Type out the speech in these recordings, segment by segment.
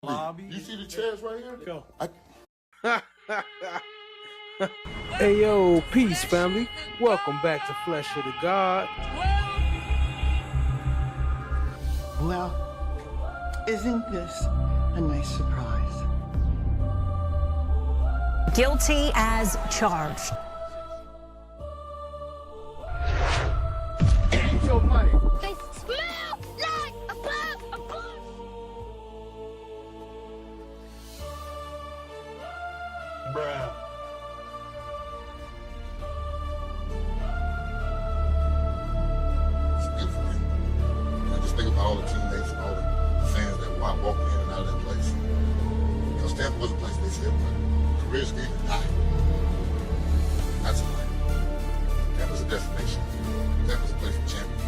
Lobby. You see the chairs right here? Go. Hey yo, peace family. Welcome back to Flesh of the God. Well, isn't this a nice surprise? Guilty as charged. Get your money. They smell like a bus. Bruh. It's beautiful, man. I just think about all the teammates and all the fans that walking in and out of that place. Because Tampa was a place they said, but careers can even die. That's a lie. Tampa's a destination. Tampa's a place for champions.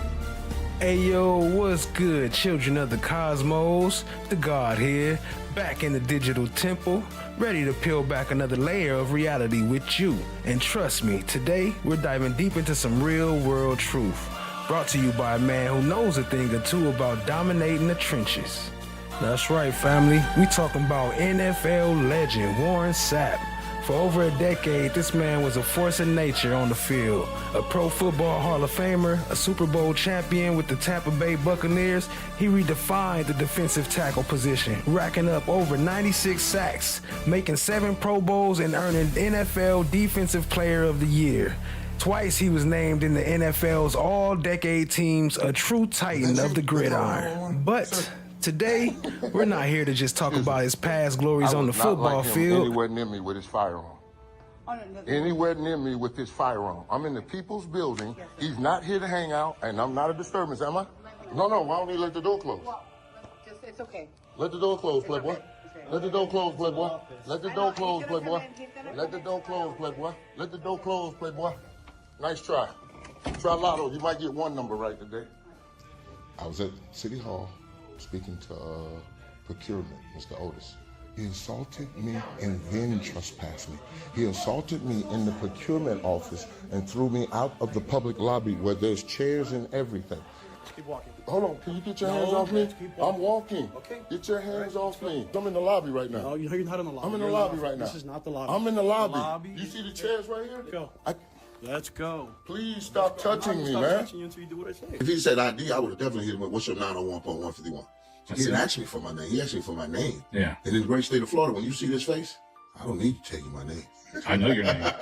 Hey yo, what's good, children of the cosmos? The God here, back in the digital temple, ready to peel back another layer of reality with you. And trust me, today we're diving deep into some real world truth. Brought to you by a man who knows a thing or two about dominating the trenches. That's right, family. We talking about NFL legend Warren Sapp. For over a decade, this man was a force of nature on the field. A Pro Football Hall of Famer, a Super Bowl champion with the Tampa Bay Buccaneers, he redefined the defensive tackle position, racking up over 96 sacks, making 7 Pro Bowls and earning NFL Defensive Player of the Year. Twice he was named in the NFL's all-decade teams, a true titan of the gridiron. But today, we're not here to just talk about his past glories on the football field. Anywhere near me with his firearm. Anywhere near me with his firearm. I'm in the people's building. He's not here to hang out, and I'm not a disturbance, am I? No, why don't you let the door close? It's okay. Let the door close, playboy. Let the door close, playboy. Let the door close, playboy. Let the door close, playboy. Let the door close, playboy. Nice try. Try lotto. You might get one number right today. I was at City Hall speaking to procurement, Mr. Otis. He assaulted me and then trespassed me. He assaulted me in the procurement office and threw me out of the public lobby where there's chairs and everything. Keep walking. Hold on, can you get your hands off me? Keep walking. I'm walking. Okay. Get your hands off me. I'm in the lobby right now. No, you're not in the lobby. I'm in the You're lobby right now. This is not the lobby. I'm in the lobby. Lobby. You see the chairs right here? Go. Let's go. Please stop touching me, Stop man. touching you until you do what I say. If he said ID, I would have definitely hit him with, what's your 901.151? He didn't ask me for my name. He asked me for my name. Yeah. In the great state of Florida, when you see this face, I don't need to tell you my name. I know your name.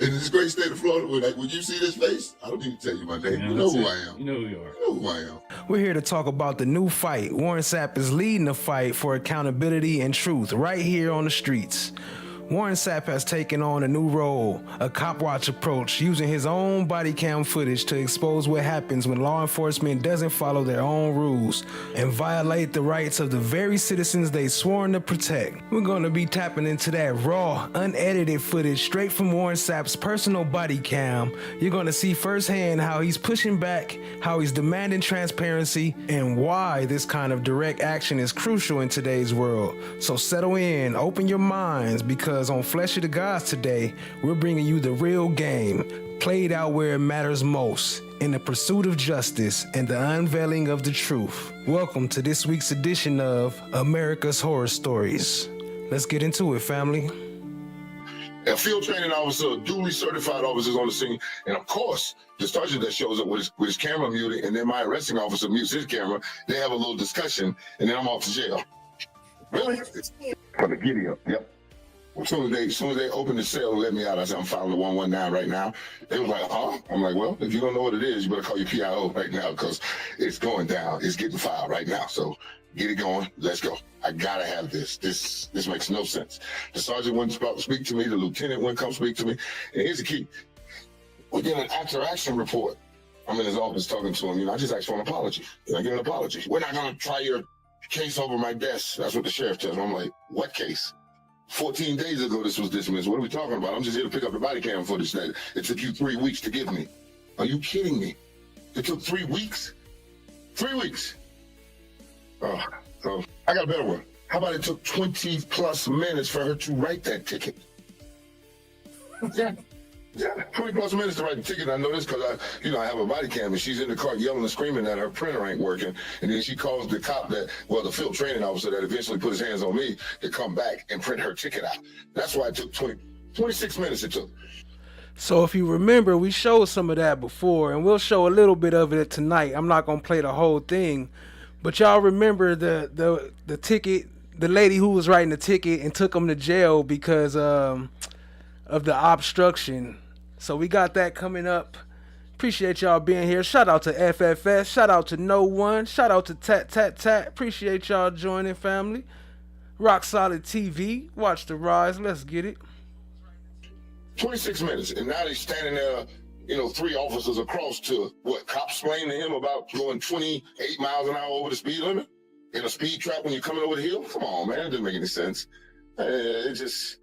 In this great state of Florida, when you see this face, I don't need to tell you my name. Yeah, You know who it. I am. You know who you are. You know who I am. We're here to talk about the new fight. Warren Sapp is leading the fight for accountability and truth right here on the streets. Warren Sapp has taken on a new role, a cop watch approach, using his own body cam footage to expose what happens when law enforcement doesn't follow their own rules and violate the rights of the very citizens they sworn to protect. We're going to be tapping into that raw, unedited footage straight from Warren Sapp's personal body cam. You're going to see firsthand how he's pushing back, how he's demanding transparency, and why this kind of direct action is crucial in today's world. So settle in, open your minds, because on Flesh of the Gods today, we're bringing you the real game, played out where it matters most, in the pursuit of justice and the unveiling of the truth. Welcome to this week's edition of America's Horror Stories. Let's get into it, family. A field training officer, duly certified officers on the scene, and of course, the sergeant that shows up with his camera muted, and then my arresting officer mutes his camera. They have a little discussion, and then I'm off to jail. Really? For the giddy up, yep. As soon as they opened the cell and let me out, I said, I'm filing the 119 right now. They was like, huh? I'm like, well, if you don't know what it is, you better call your PIO right now because it's going down. It's getting filed right now. So get it going. Let's go. I gotta have this. This makes no sense. The sergeant wouldn't speak to me. The lieutenant wouldn't come speak to me. And here's the key. We get an after-action report. I'm in his office talking to him. I just asked for an apology. I get an apology. We're not going to try your case over my desk. That's what the sheriff tells me. I'm like, what case? 14 days ago, this was dismissed. What are we talking about? I'm just here to pick up the body cam footage that it took you 3 weeks to give me. Are you kidding me? It took 3 weeks? 3 weeks. Oh, I got a better one. How about it took 20 plus minutes for her to write that ticket? Yeah. Yeah, 20 plus minutes to write the ticket. I know this because I have a body cam and she's in the car yelling and screaming that her printer ain't working. And then she calls the cop the field training officer that eventually put his hands on me to come back and print her ticket out. That's why it took 26 minutes it took. So if you remember, we showed some of that before, and we'll show a little bit of it tonight. I'm not gonna play the whole thing, but y'all remember the ticket, the lady who was writing the ticket and took him to jail because of the obstruction. So we got that coming up. Appreciate y'all being here. Shout out to FFS. Shout out to No One. Shout out to Tat Tat Tat. Appreciate y'all joining, family. Rock Solid TV. Watch the rise. Let's get it. 26 minutes, and now they're standing there, 3 officers across to cops explain to him about going 28 miles an hour over the speed limit in a speed trap when you're coming over the hill? Come on, man, it didn't make any sense. It just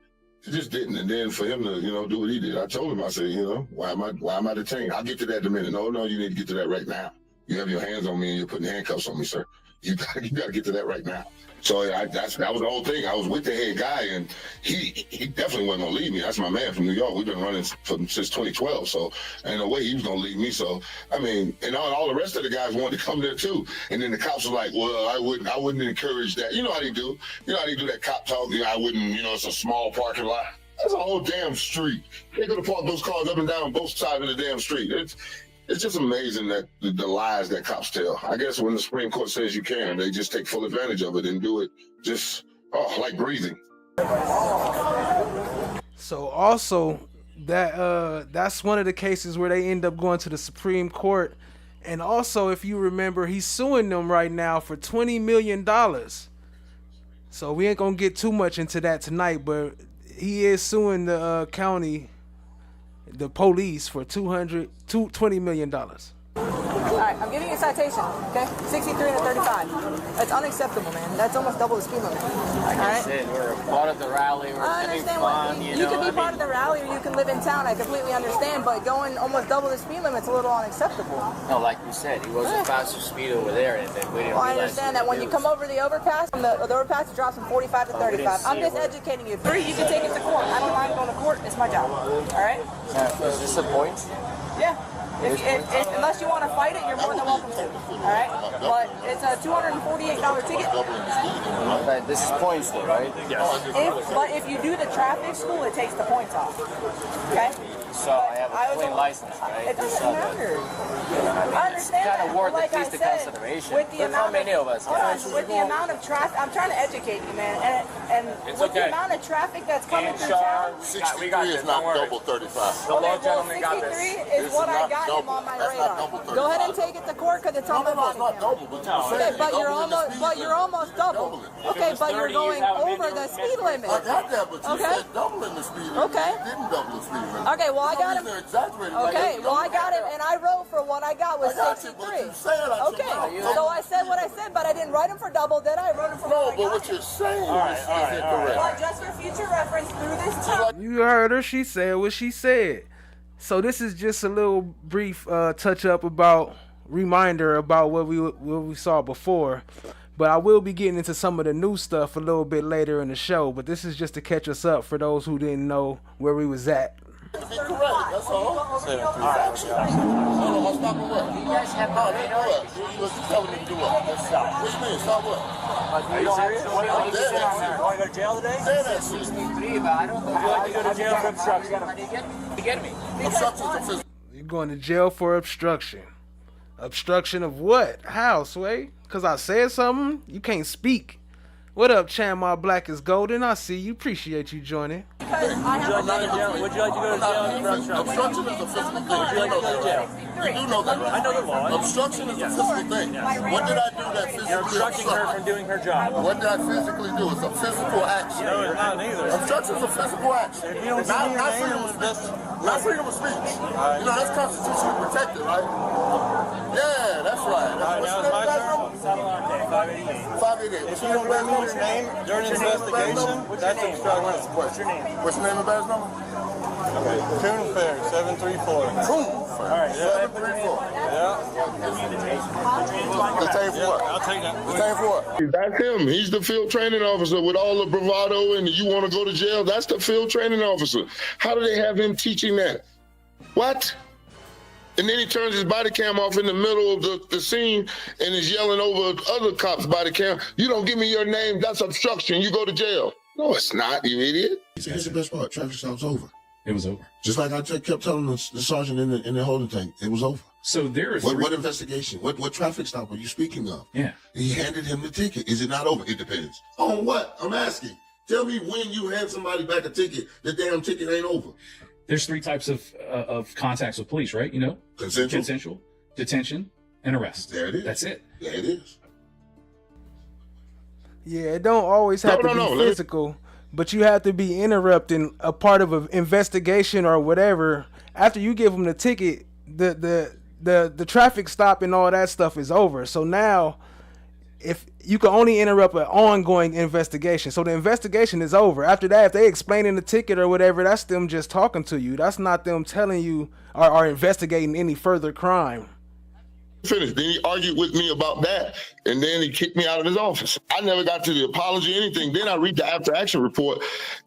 didn't. And then for him to, do what he did, I told him, I said, why am I detained? I'll get to that in a minute. No, you need to get to that right now. You have your hands on me and you're putting handcuffs on me, sir. You got to get to that right now. So that was the whole thing. I was with the head guy, and he definitely wasn't gonna leave me. That's my man from New York. We've been running since 2012, so ain't no way he was gonna leave me. So I mean, and all the rest of the guys wanted to come there too. And then the cops were like, "Well, I wouldn't encourage that." You know how they do. You know how they do that cop talk. I wouldn't. It's a small parking lot. That's a whole damn street. They could have parked those cars up and down both sides of the damn street. It's just amazing that the lies that cops tell. I guess when the Supreme Court says you can, they just take full advantage of it and do it just like breathing. So also that's one of the cases where they end up going to the Supreme Court. And also, if you remember, he's suing them right now for $20 million. So we ain't gonna get too much into that tonight, but he is suing the county, the police, for $20 million. All right, I'm giving you a citation, okay? 63 and a 35. That's unacceptable, man. That's almost double the speed limit. Like I said, we're part of the rally. We're having fun, you can be part of the rally or you can live in town. I completely understand, but going almost double the speed limit's a little unacceptable. No, like you said, he was a faster speed over there, and then we didn't I understand that when you come over the overpass, the overpass it drops from 45 to 35. I'm just educating you. 3, you can take it to court. I don't mind going to court. It's my job. All right? Is this a point? Yeah. Unless you want to fight it, you're more than welcome to. All right? But it's a $248 ticket. Right, this is points though, right? Yes. But if you do the traffic school, it takes the points off. Okay? So I have a clean license, right? It doesn't matter. I understand kind of worth like at least I the said, consideration. With the amount how many of us? With the amount of traffic, I'm trying to educate you, man. And with the amount of traffic that's coming through town, 63 is not double 35. The law gentleman got this. 63 is what I got him on my radar. Go ahead and take it to court because it's on my body cam. Okay, but you're almost double. Okay, but you're going over the speed limit. I got that, but you said doubling the speed limit. Okay. You didn't double the speed limit. Okay, well I got him. Okay, well I got him, and I wrote for what I got was 63. Okay, so I said what I said, but I didn't write him for double, did I? I wrote him for what I got. No, but what you're saying is incorrect. Well, just for future reference, through this time. You heard her. She said what she said. So this is just a little brief touch up reminder about what we saw before. But I will be getting into some of the new stuff a little bit later in the show. But this is just to catch us up for those who didn't know where we was at. Correct, that's all. I'll stop what? You guys have no You're telling me to do what? What you mean, stop what? Are you serious? Want to go to jail today? Say that, 63, but I don't know. Would you like to go to jail for obstruction? How do you get me? obstruction's a physical. You're going to jail for obstruction. Obstruction of what? How, Sway? Because I said something? You can't speak. What up, Chan? My black is golden. I see you. Appreciate you joining. Would you like to go to jail for obstruction? Obstruction is a physical thing. Would you like to go to jail? You do know that, right? I know the law. Obstruction is a physical thing. What did I do that physically You're obstructing her from doing her job. What did I physically do? It's a physical action. No, it's not neither. Obstruction is a physical action. If you don't see your Not name, freedom of speech. Not freedom of speech. That's constitutionally protected, right? Yeah, that's right. Now it's my turn. Salante, 588. 588. If you don't let me your name during an investigation, that's obstruction. What's your name? What's your name and badge number? Coon Fair, 734. Coon Fair. All right, 734. Yeah. Detain for what? I'll take that. Detain for what? That's him. He's the field training officer with all the bravado and you want to go to jail. That's the field training officer. How do they have him teaching that? What? And then he turns his body cam off in the middle of the scene and is yelling over other cops' body cam. You don't give me your name, that's obstruction. You go to jail. No, it's not, you idiot. Here's the best part. Traffic stop's over. It was over. Just like I kept telling the sergeant in the holding tank, it was over. So there are what investigation? What traffic stop are you speaking of? Yeah. He handed him the ticket. Is it not over? It depends. On what? I'm asking. Tell me when you hand somebody back a ticket, the damn ticket ain't over. There's 3 types of contacts with police, right? You know? Consensual, detention, and arrest. There it is. That's it. There it is. Yeah, it don't always have to be physical, but you have to be interrupting a part of an investigation or whatever. After you give them the ticket, the traffic stop and all that stuff is over. So now, if you can only interrupt an ongoing investigation, so the investigation is over. After that, if they explaining the ticket or whatever, that's them just talking to you. That's not them telling you or investigating any further crime. Finished. Then he argued with me about that, and then he kicked me out of his office. I never got to the apology, anything. Then I read the after action report,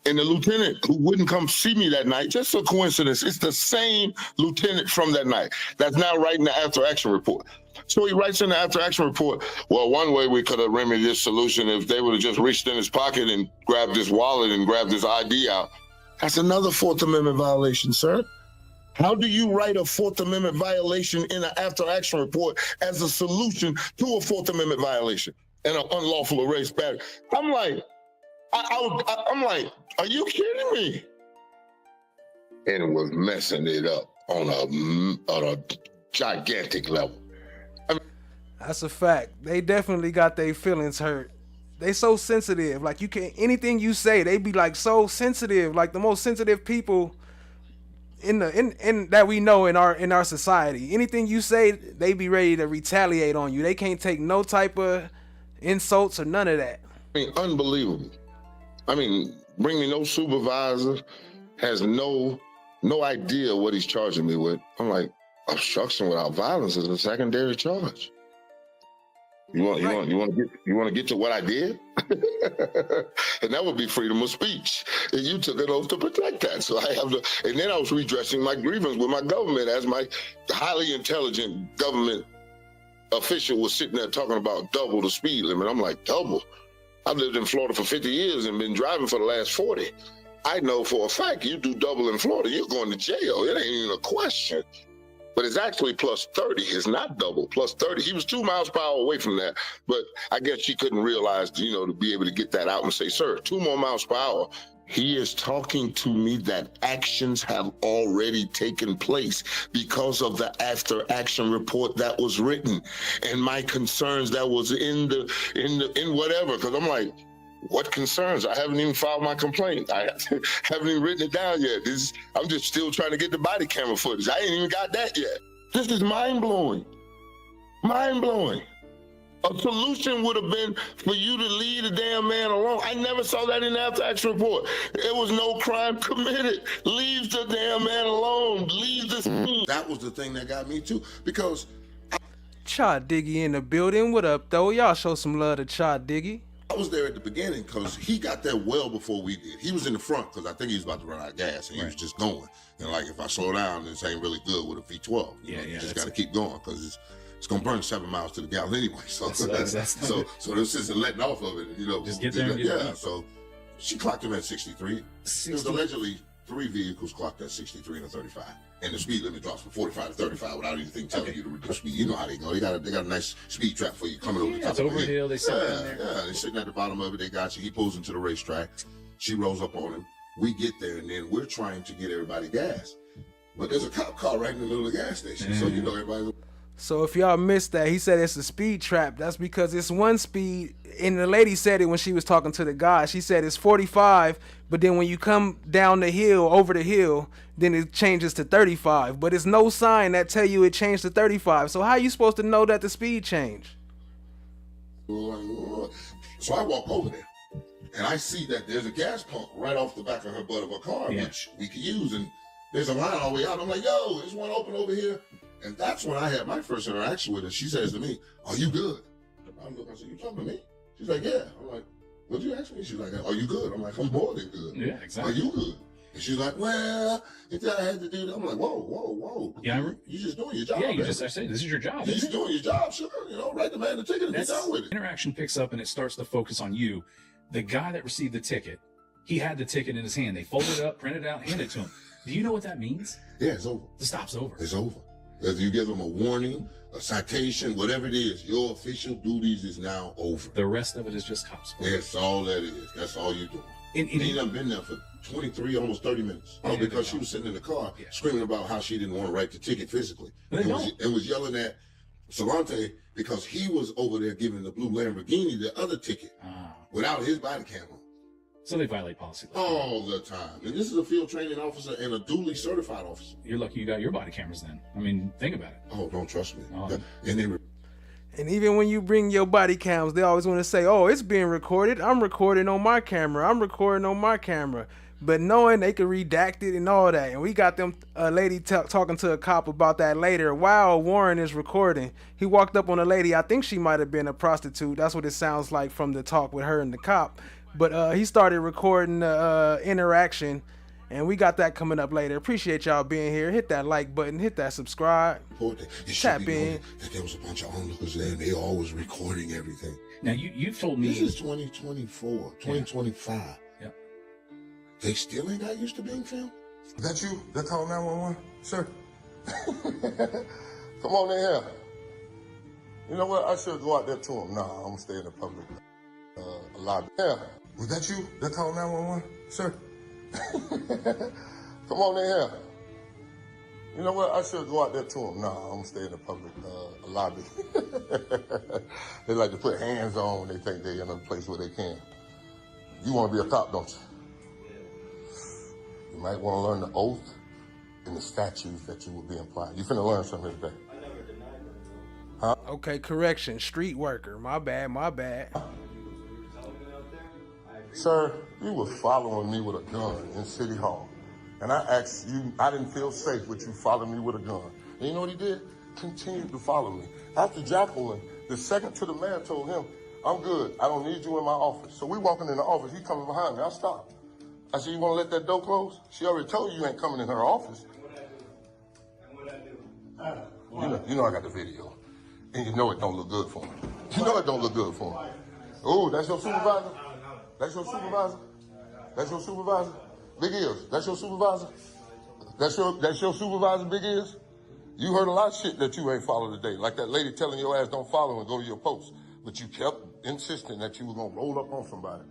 and the lieutenant who wouldn't come see me that night, just a coincidence, it's the same lieutenant from that night that's now writing the after action report. So he writes in the after action report, well, one way we could have remedied this solution if they would have just reached in his pocket and grabbed his wallet and grabbed his ID out. That's another Fourth Amendment violation, sir. How do you write a Fourth Amendment violation in an after action report as a solution to a Fourth Amendment violation and an unlawful arrest battery? I'm like, I'm like, are you kidding me? And it was messing it up on a gigantic level. That's a fact. They definitely got their feelings hurt. They so sensitive. Like, you can't, anything you say, they be like so sensitive, like the most sensitive people in that we know in our society. Anything you say, they be ready to retaliate on you. They can't take no type of insults or none of that. I mean, unbelievable. I mean, bring me no supervisor, has no idea what he's charging me with. I'm like, obstruction without violence is a secondary charge. You want to get to what I did? And that would be freedom of speech. And you took an oath to protect that. So I have to, and then I was redressing my grievance with my government as my highly intelligent government official was sitting there talking about double the speed limit. I'm like, double? I've lived in Florida for 50 years and been driving for the last 40. I know for a fact you do double in Florida, you're going to jail. It ain't even a question. But it's actually plus 30. It's not double, plus 30. He was 2 miles per hour away from that. But I guess she couldn't realize, to be able to get that out and say, sir, 2 more miles per hour. He is talking to me that actions have already taken place because of the after action report that was written and my concerns that was in whatever. Because I'm like, what concerns? I haven't even filed my complaint. I haven't even written it down yet. I'm just still trying to get the body camera footage. I ain't even got that yet. This is mind-blowing. Mind-blowing. A solution would have been for you to leave the damn man alone. I never saw that in the after action report. There was no crime committed. Leave the damn man alone. Leave the scene. That was the thing that got me too, because Cha Diggy in the building. What up, though? Y'all show some love to Cha Diggy. I was there at the beginning because he got there well before we did. He was in the front because I think he was about to run out of gas and he was just going. And like, if I slow down, this ain't really good with a V12. You just got to keep going because it's going to burn 7 miles to the gallon anyway. So so this isn't letting off of it. Just get there and get it. So she clocked him at 63. There was allegedly 3 vehicles clocked at 63 and a 35. And the speed limit drops from 45 to 35 without anything telling you to reduce speed. You know how they go. They got a nice speed trap for you coming over the top of the hill. It's over hill. They sit in there. Yeah, they're sitting at the bottom of it. They got you. He pulls into the racetrack. She rolls up on him. We get there, and then we're trying to get everybody gas. But there's a cop car right in the middle of the gas station. So everybody. So if y'all missed that, he said it's a speed trap. That's because it's one speed, and the lady said it when she was talking to the guy. She said it's 45, but then when you come down the hill, over the hill, then it changes to 35. But it's no sign that tell you it changed to 35. So how are you supposed to know that the speed changed? So I walk over there, and I see that there's a gas pump right off the back of her butt of her car, which we could use, and there's a line all the way out. I'm like, yo, there's one open over here. And that's when I had my first interaction with her. She says to me, are you good? I said, you talking to me? She's like, yeah. I'm like, what'd you ask me? She's like, are you good? I'm like, I'm more than good. Yeah, exactly. Are you good? And she's like, well, I had to do that. I'm like, whoa. Yeah, you just doing your job. Yeah, you man. just, I say, this is your job. You're just doing your job, sure. You know, write the man the ticket and get down with it. Interaction picks up and it starts to focus on you. The guy that received the ticket, he had the ticket in his hand. They folded it up, printed it out, handed it to him. Do you know what that means? Yeah, it's over. The stop's over. It's over. If you give them a warning, a citation, whatever it is, your official duties is now over. The rest of it is just cops. That's all that is. That's all you're doing. And he done been there for 23, almost 30 minutes. Oh, because she was sitting in the car screaming about how she didn't want to write the ticket physically. And was yelling at Solante because he was over there giving the blue Lamborghini the other ticket without his body camera. So they violate policy. All the time. And this is a field training officer and a duly certified officer. You're lucky you got your body cameras then. I mean, think about it. Oh, don't trust me. And even when you bring your body cams, they always want to say, oh, it's being recorded. I'm recording on my camera. I'm recording on my camera. But knowing they could redact it and all that. And we got them a lady talking to a cop about that later. While Warren is recording, he walked up on a lady. I think she might have been a prostitute. That's what it sounds like from the talk with her and the cop. But he started recording the interaction. And we got that coming up later. Appreciate y'all being here. Hit that like button. Hit that subscribe. Tap in. That there was a bunch of onlookers there, and they all was recording everything. Now, you told me... This is 2024, 2025. Yeah. They still ain't got used to being filmed? Is that you? That call 911? Sir? Come on in here. You know what? I should go out there to him. Nah, I'm going to stay in the public lobby. Yeah. Was that you? That call 911? Sir? Come on in here. You know what? I should go out there to him. Nah, I'm gonna stay in the public lobby. They like to put hands on when they think they're in a place where they can. You want to be a cop, don't you? You might want to learn the oath and the statutes that you will be applying. You finna learn something today. Huh? Okay, correction. Street worker. My bad. Sir, you was following me with a gun in City Hall. And I asked you, I didn't feel safe with you following me with a gun. And you know what he did? Continued to follow me. After Jacqueline, the second to the man told him, I'm good. I don't need you in my office. So we walking in the office. He coming behind me. I stopped. I said, you want to let that door close? She already told you ain't coming in her office. You know I got the video. And you know it don't look good for me. You know it don't look good for me. Oh, that's your supervisor? That's your supervisor? That's your supervisor? Big Ears, that's your supervisor? That's your supervisor, Big Ears? You heard a lot of shit that you ain't followed today, like that lady telling your ass don't follow and go to your post. But you kept insisting that you were gonna roll up on somebody.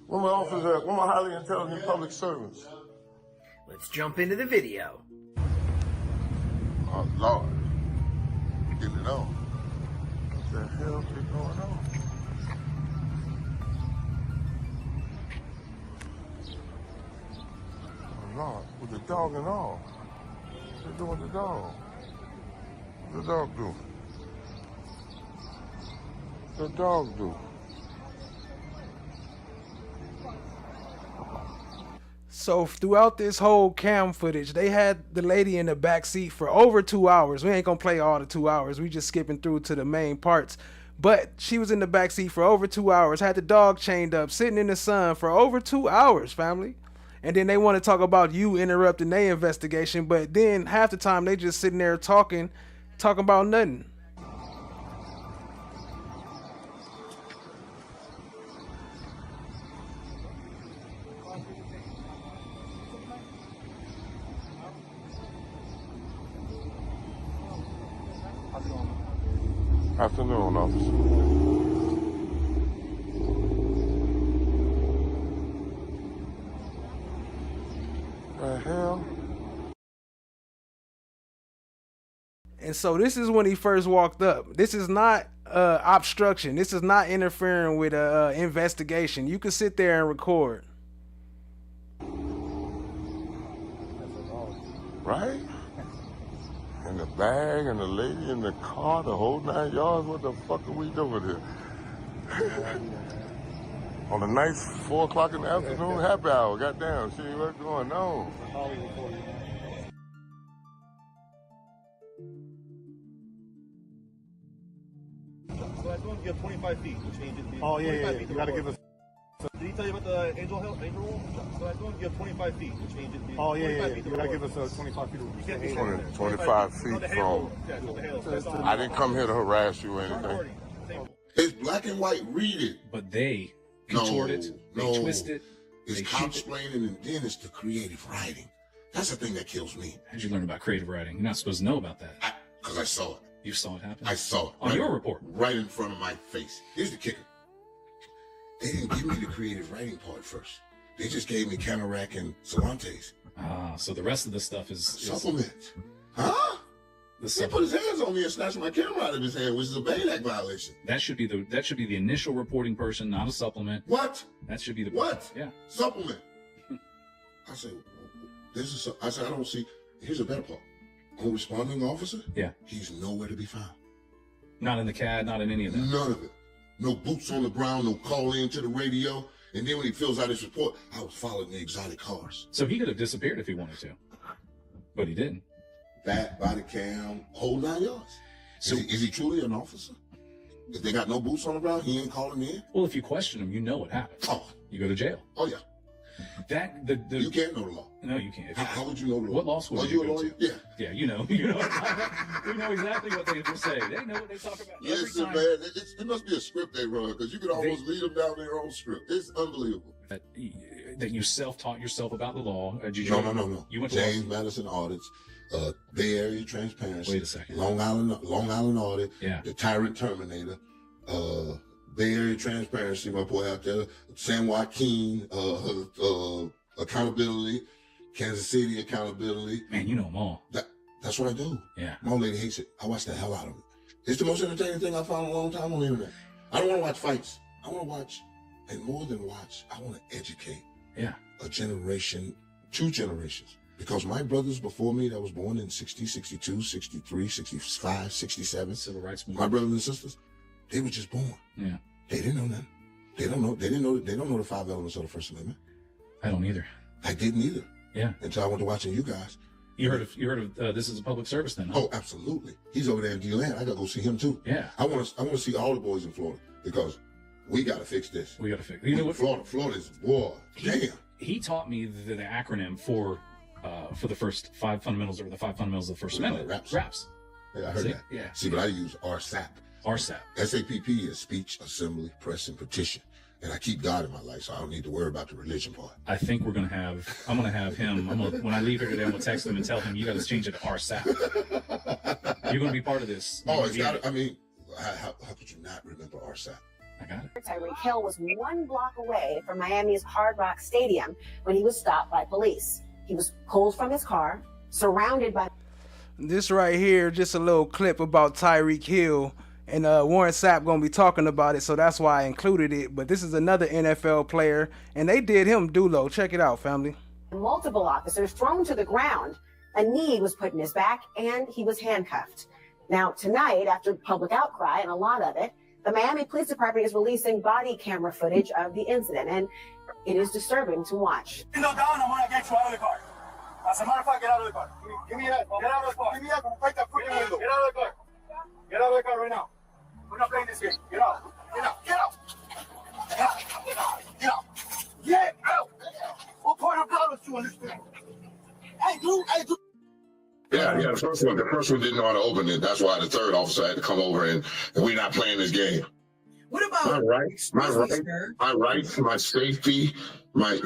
Where my officers at? Where my highly intelligent public servants? Let's jump into the video. Oh, Lord. Get it on. What the hell is going on? Oh, Lord. With the dog and all. What they doing with the dog? What the dog do? What the dog do? So throughout this whole cam footage, they had the lady in the back seat for over 2 hours. We ain't gonna play all the 2 hours. We just skipping through to the main parts. But she was in the back seat for over 2 hours, had the dog chained up, sitting in the sun for over 2 hours, family. And then they want to talk about you interrupting their investigation, but then half the time they just sitting there talking about nothing. Afternoon, officer. The hell? And so this is when he first walked up. This is not obstruction. This is not interfering with an investigation. You can sit there and record. Right? And the bag and the lady in the car, the whole 9 yards. What the fuck are we doing here? On a nice 4 o'clock in the afternoon happy hour. Goddamn, see what's going on. So I told him you have 25 feet, which means Oh, yeah. You gotta give us. Did he tell you about the angel rule? So I told him you have 25 feet, which means it Oh, yeah. You gotta give us 25 feet. 25 feet from. I didn't come here to harass you or anything. It's black and white. Read it. But they contort it, they twist it. It's cop-splaining, and then it's the creative writing. That's the thing that kills me. How'd you learn about creative writing? You're not supposed to know about that. Because I saw it. You saw it happen? I saw it. On your report? Right in front of my face. Here's the kicker. They didn't give me the creative writing part first. They just gave me Camarac and Solantes. Ah, so the rest of the stuff is supplement. Huh? He put his hands on me and snatched my camera out of his hand, which is a Bail Act violation. That should be the initial reporting person, not a supplement. What? That should be the what? Yeah. Supplement. I said, I don't see. Here's a better part. On responding officer. Yeah. He's nowhere to be found. Not in the CAD, not in any of that. None of it. No boots on the ground, no call in to the radio. And then when he fills out his report, I was following the exotic cars. So he could have disappeared if he wanted to, but he didn't. Bat, body cam, whole 9 yards. So is he truly an officer? If they got no boots on the ground, he ain't calling in? Well, if you question him, you know what happens. Oh. You go to jail. Oh, yeah. You can't know the law. No, you can't. How would you know the law? What law school? Are you a lawyer? Yeah. Yeah, you know. We know exactly what they say. They know what they talk about. Listen, man, it must be a script they run, because you could almost lead them down their own script. It's unbelievable. That you self-taught yourself about the law. No. You went to James Madison audits, Bay Area Transparency. Wait a second. Long Island audit. Yeah. The Tyrant Terminator. Bay Area Transparency, my boy out there. San Joaquin, accountability. Kansas City accountability. Man, you know them all. That's what I do. Yeah. My old lady hates it. I watch the hell out of it. It's the most entertaining thing I found in a long time on the internet. I don't want to watch fights. I want to watch, and more than watch, I want to educate. Yeah. A generation, 2 generations. Because my brothers before me that was born in 60, 62, 63, 65, 67. Civil rights movement. My brothers and sisters, they were just born. Yeah. They didn't know nothing. They don't know the 5 elements of the First Amendment. I don't either. I didn't either. Yeah. Until I went to watching you guys. You heard of this is a public service then? Huh? Oh, absolutely. He's over there in D-Land. I gotta go see him too. Yeah. I want to see all the boys in Florida, because we gotta fix this. We gotta fix it. You know what? Florida's boy. Damn. He taught me the acronym for the first 5 fundamentals, or the 5 fundamentals of the First Amendment. RAPS. Yeah, I heard that. Yeah. See, but I use RSAP. RSAP. SAPP is speech, assembly, press, and petition. And I keep God in my life, so I don't need to worry about the religion part. I think I'm gonna have him. When I leave here today, I'm gonna text him and tell him you got to change it to RSAP. You're gonna be part of this. Oh, it's got. I mean, how could you not remember RSAP? I got it. Tyreek Hill was 1 block away from Miami's Hard Rock Stadium when he was stopped by police. He was pulled from his car, surrounded by. This right here, just a little clip about Tyreek Hill. And Warren Sapp gonna be talking about it, so that's why I included it. But this is another NFL player, and they did him dulo. Check it out, family. Multiple officers thrown to the ground. A knee was put in his back, and he was handcuffed. Now, tonight, after public outcry, and a lot of it, the Miami Police Department is releasing body camera footage of the incident, and it is disturbing to watch. Down, I'm gonna get you out of the car. As a matter of fact, get out of the car. Give me that. Get out of the car. Give me that. Break that freaking window. Get out of the car. Get out of the car right now. We're not playing this game. Get out. Get out. Get out. Get out. Get out. Get out. Get out. What part of dollars do you understand? Hey, dude. Yeah. The first one didn't know how to open it. That's why the third officer had to come over and we're not playing this game. What about my rights, my safety, my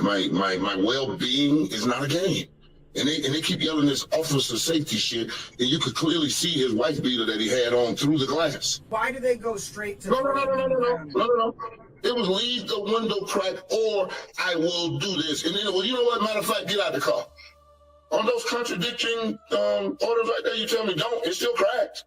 well-being is not a game. And they keep yelling this officer safety shit, and you could clearly see his wife beater that he had on through the glass. Why do they go straight to? No. It was leave the window crack, or I will do this. And then, well, you know what? Matter of fact, get out of the car. On those contradicting orders right there, you tell me don't. It's still cracked.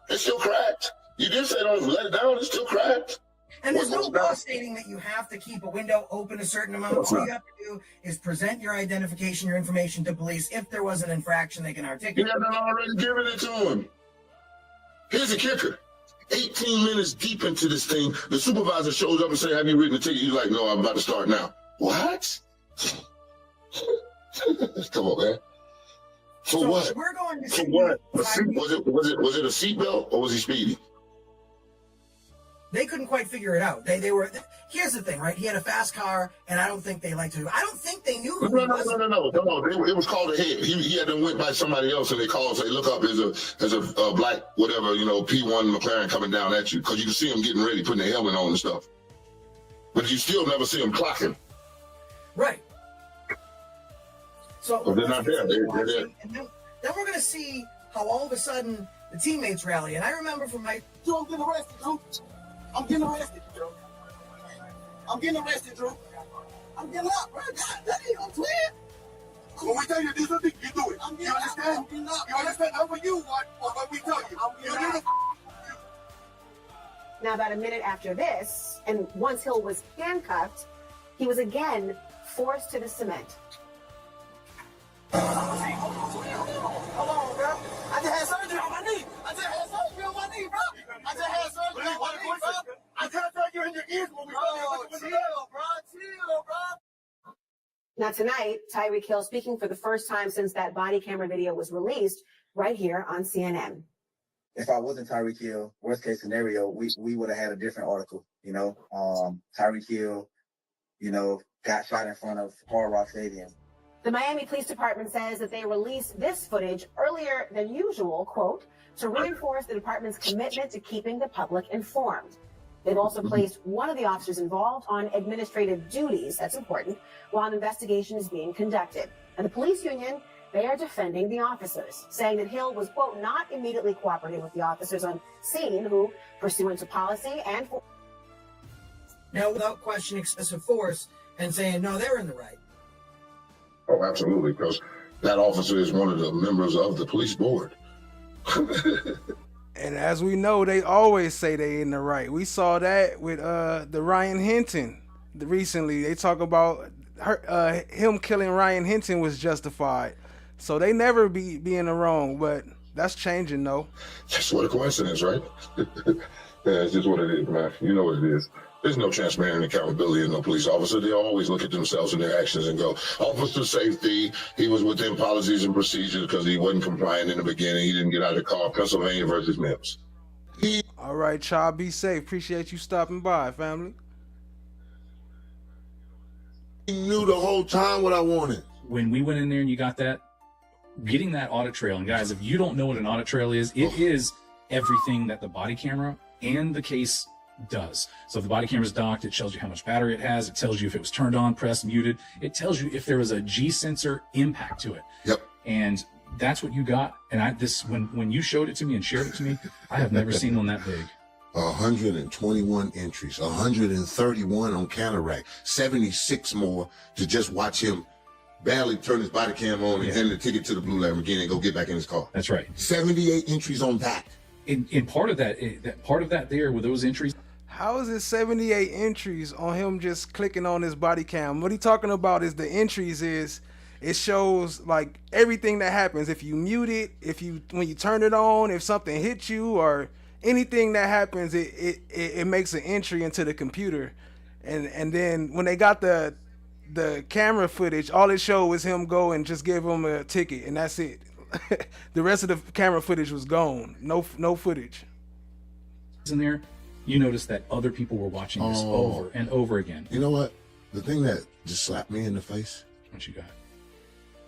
It's still cracked. You did say don't let it down. It's still cracked. And there's no law stating that you have to keep a window open a certain amount. All you have to do is present your identification, your information to police. If there was an infraction, they can articulate. Yeah, they're already giving it to him. Here's the kicker. 18 minutes deep into this thing, the supervisor shows up and says, have you written the ticket? He's like, no, I'm about to start now. What? Come on, man. For what? We're going to For what? Was it a seatbelt or was he speeding? They could couldn't quite figure it out. They were. Here's the thing, right? He had a fast car, and I don't think they liked to. I don't think they knew. Who he was. No. It was called ahead. He had to went by somebody else, and they called and say, "Look up, there's a black whatever, P1 McLaren coming down at you," because you can see him getting ready, putting the helmet on and stuff. But you still never see him clocking. Right. So but they're not there. They're there. And then we're gonna see how all of a sudden the teammates rally. And I remember from my Drew, I'm getting arrested, Drew. I'm getting arrested, Drew. I'm getting arrested, Drew. I'm getting up, bro. God, that ain't no clear. When we tell you to do something, you do it. You understand? You understand? Not for you, what we tell you. You do it. Now, about a minute after this, and once Hill was handcuffed, he was again forced to the cement. Hold on, bro. I just had surgery on my knee. I just had surgery on my knee, bro. I can't tell you in your ears when we chill, bro. Now, tonight, Tyreek Hill speaking for the first time since that body camera video was released right here on CNN. If I wasn't Tyreek Hill, worst case scenario, we would have had a different article, Tyreek Hill, got shot in front of Hard Rock Stadium. The Miami Police Department says that they released this footage earlier than usual, quote, to reinforce the department's commitment to keeping the public informed. They've also placed one of the officers involved on administrative duties, that's important, while an investigation is being conducted. And the police union, they are defending the officers, saying that Hill was, quote, not immediately cooperating with the officers on scene who, pursuant to policy and... Now, without questioning excessive force and saying, no, they're in the right. Oh, absolutely, because that officer is one of the members of the police board. And as we know, they always say they in the right. We saw that with the Ryan Hinton recently. They talk about him killing Ryan Hinton was justified. So they never be in the wrong, but that's changing though. That's what a coincidence, right? Yeah, it's just what it is, man. You know what it is. There's no transparent accountability in no police officer. They always look at themselves and their actions and go, officer safety, he was within policies and procedures because he wasn't compliant in the beginning. He didn't get out of the car. Pennsylvania versus Mims. All right, child, be safe. Appreciate you stopping by, family. He knew the whole time what I wanted. When we went in there and you got that, getting that audit trail, and guys, if you don't know what an audit trail is, it is everything that the body camera and the case does. So if the body camera is docked, it shows you how much battery it has. It tells you if it was turned on, pressed, muted. It tells you if there was a G sensor impact to it. Yep. And that's what you got. And when you showed it to me and shared it to me, I have never seen one that big. 121 entries, 131 on counteract, 76 more to just watch him barely turn his body cam on and hand the ticket to the blue Lamborghini and go get back in his car. That's right. 78 entries on that. In part of that there with those entries. How is it 78 entries on him just clicking on his body cam? What he talking about is the entries is it shows like everything that happens. If you mute it, when you turn it on, if something hits you or anything that happens, it makes an entry into the computer. And then when they got the camera footage, all it showed was him go and just give him a ticket, and that's it. The rest of the camera footage was gone. No footage. In there, you notice that other people were watching this over and over again. You know what? The thing that just slapped me in the face. What you got?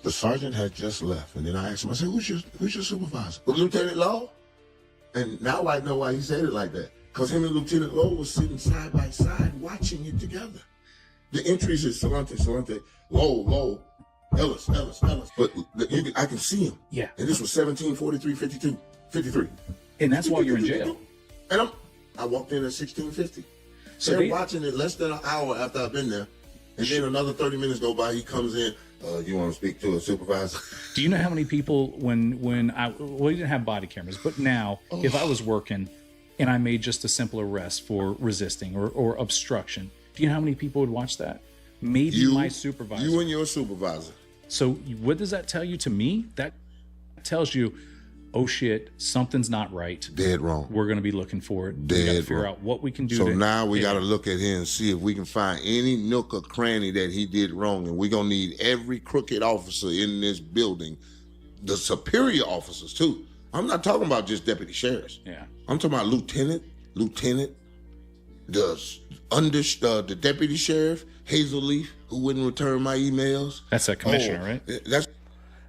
The sergeant had just left, and then I asked him, I said, who's your supervisor? Lieutenant Law? And now I know why he said it like that. Because him and Lieutenant Law was sitting side by side watching it together. The entries is Salante, Low, Ellis. But I can see him. Yeah. And this was 17, 43, 52, 53. And that's why you're in jail. And I walked in at 16:50. So they're watching it less than an hour after I've been there. And then another 30 minutes go by, he comes in, you want to speak to a supervisor? Do you know how many people we didn't have body cameras, but now if I was working and I made just a simple arrest for resisting or obstruction, do you know how many people would watch that? Maybe my supervisor. You and your supervisor. So what does that tell you to me? That tells you, oh shit, something's not right. Dead wrong. We're going to be looking for it. Dead we got to wrong. figure out what we can do. So now we got to look at him and see if we can find any nook or cranny that he did wrong. And we're going to need every crooked officer in this building, the superior officers too. I'm not talking about just deputy sheriffs. Yeah. I'm talking about lieutenant, the deputy sheriff, Hazel Leaf, who wouldn't return my emails. That's that commissioner, right? That's.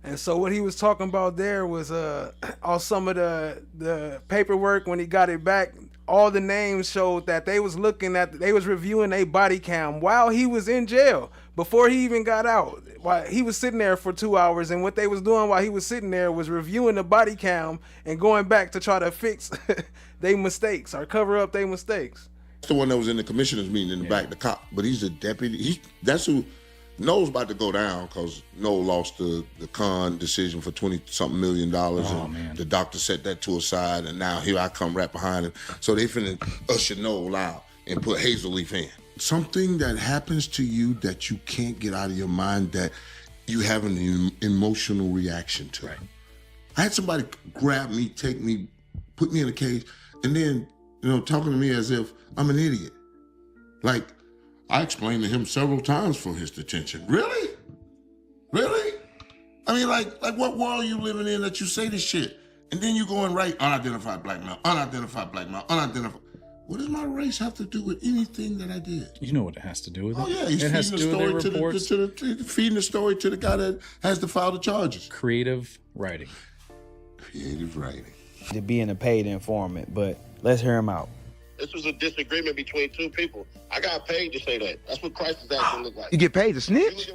And so what he was talking about there was on some of the paperwork when he got it back, all the names showed that they was reviewing a body cam while he was in jail, before he even got out. While he was sitting there for 2 hours, and what they was doing while he was sitting there was reviewing the body cam and going back to try to fix their mistakes or cover up their mistakes. That's the one that was in the commissioner's meeting in the back, the cop. But he's a deputy. That's who Noel's about to go down, because Noel lost the con decision for $20-something million. Man. The doctor set that to a side, and now here I come right behind him. So they finna usher Noel out and put Hazel Leaf in. Something that happens to you that you can't get out of your mind, that you have an emotional reaction to. Right. I had somebody grab me, take me, put me in a cage, and then, talking to me as if I'm an idiot. Like, I explained to him several times for his detention. Really? Really? I mean, like what world are you living in that you say this shit? And then you go and write unidentified black male, unidentified black male, unidentified. What does my race have to do with anything that I did? You know what it has to do with it. Oh, yeah. He's it has to do with their reports. Feeding the story to the guy that has to file the charges. Creative writing. Creative writing. To being a paid informant, but let's hear him out. This was a disagreement between two people. I got paid to say that. That's what crisis action look like. You get paid to snitch?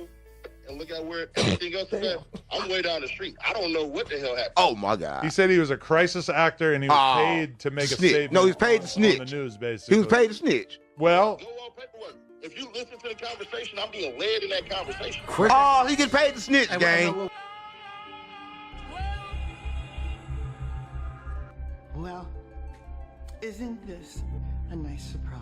And look at where everything else is at. I'm way down the street. I don't know what the hell happened. Oh, my God. He said he was a crisis actor and he was paid to make a statement. No, he's paid to snitch. On the news, basically. He was paid to snitch. Well, Go on paperwork. If you listen to the conversation, I'm being led in that conversation. Oh, he get paid to snitch, gang. Well, isn't this a nice surprise?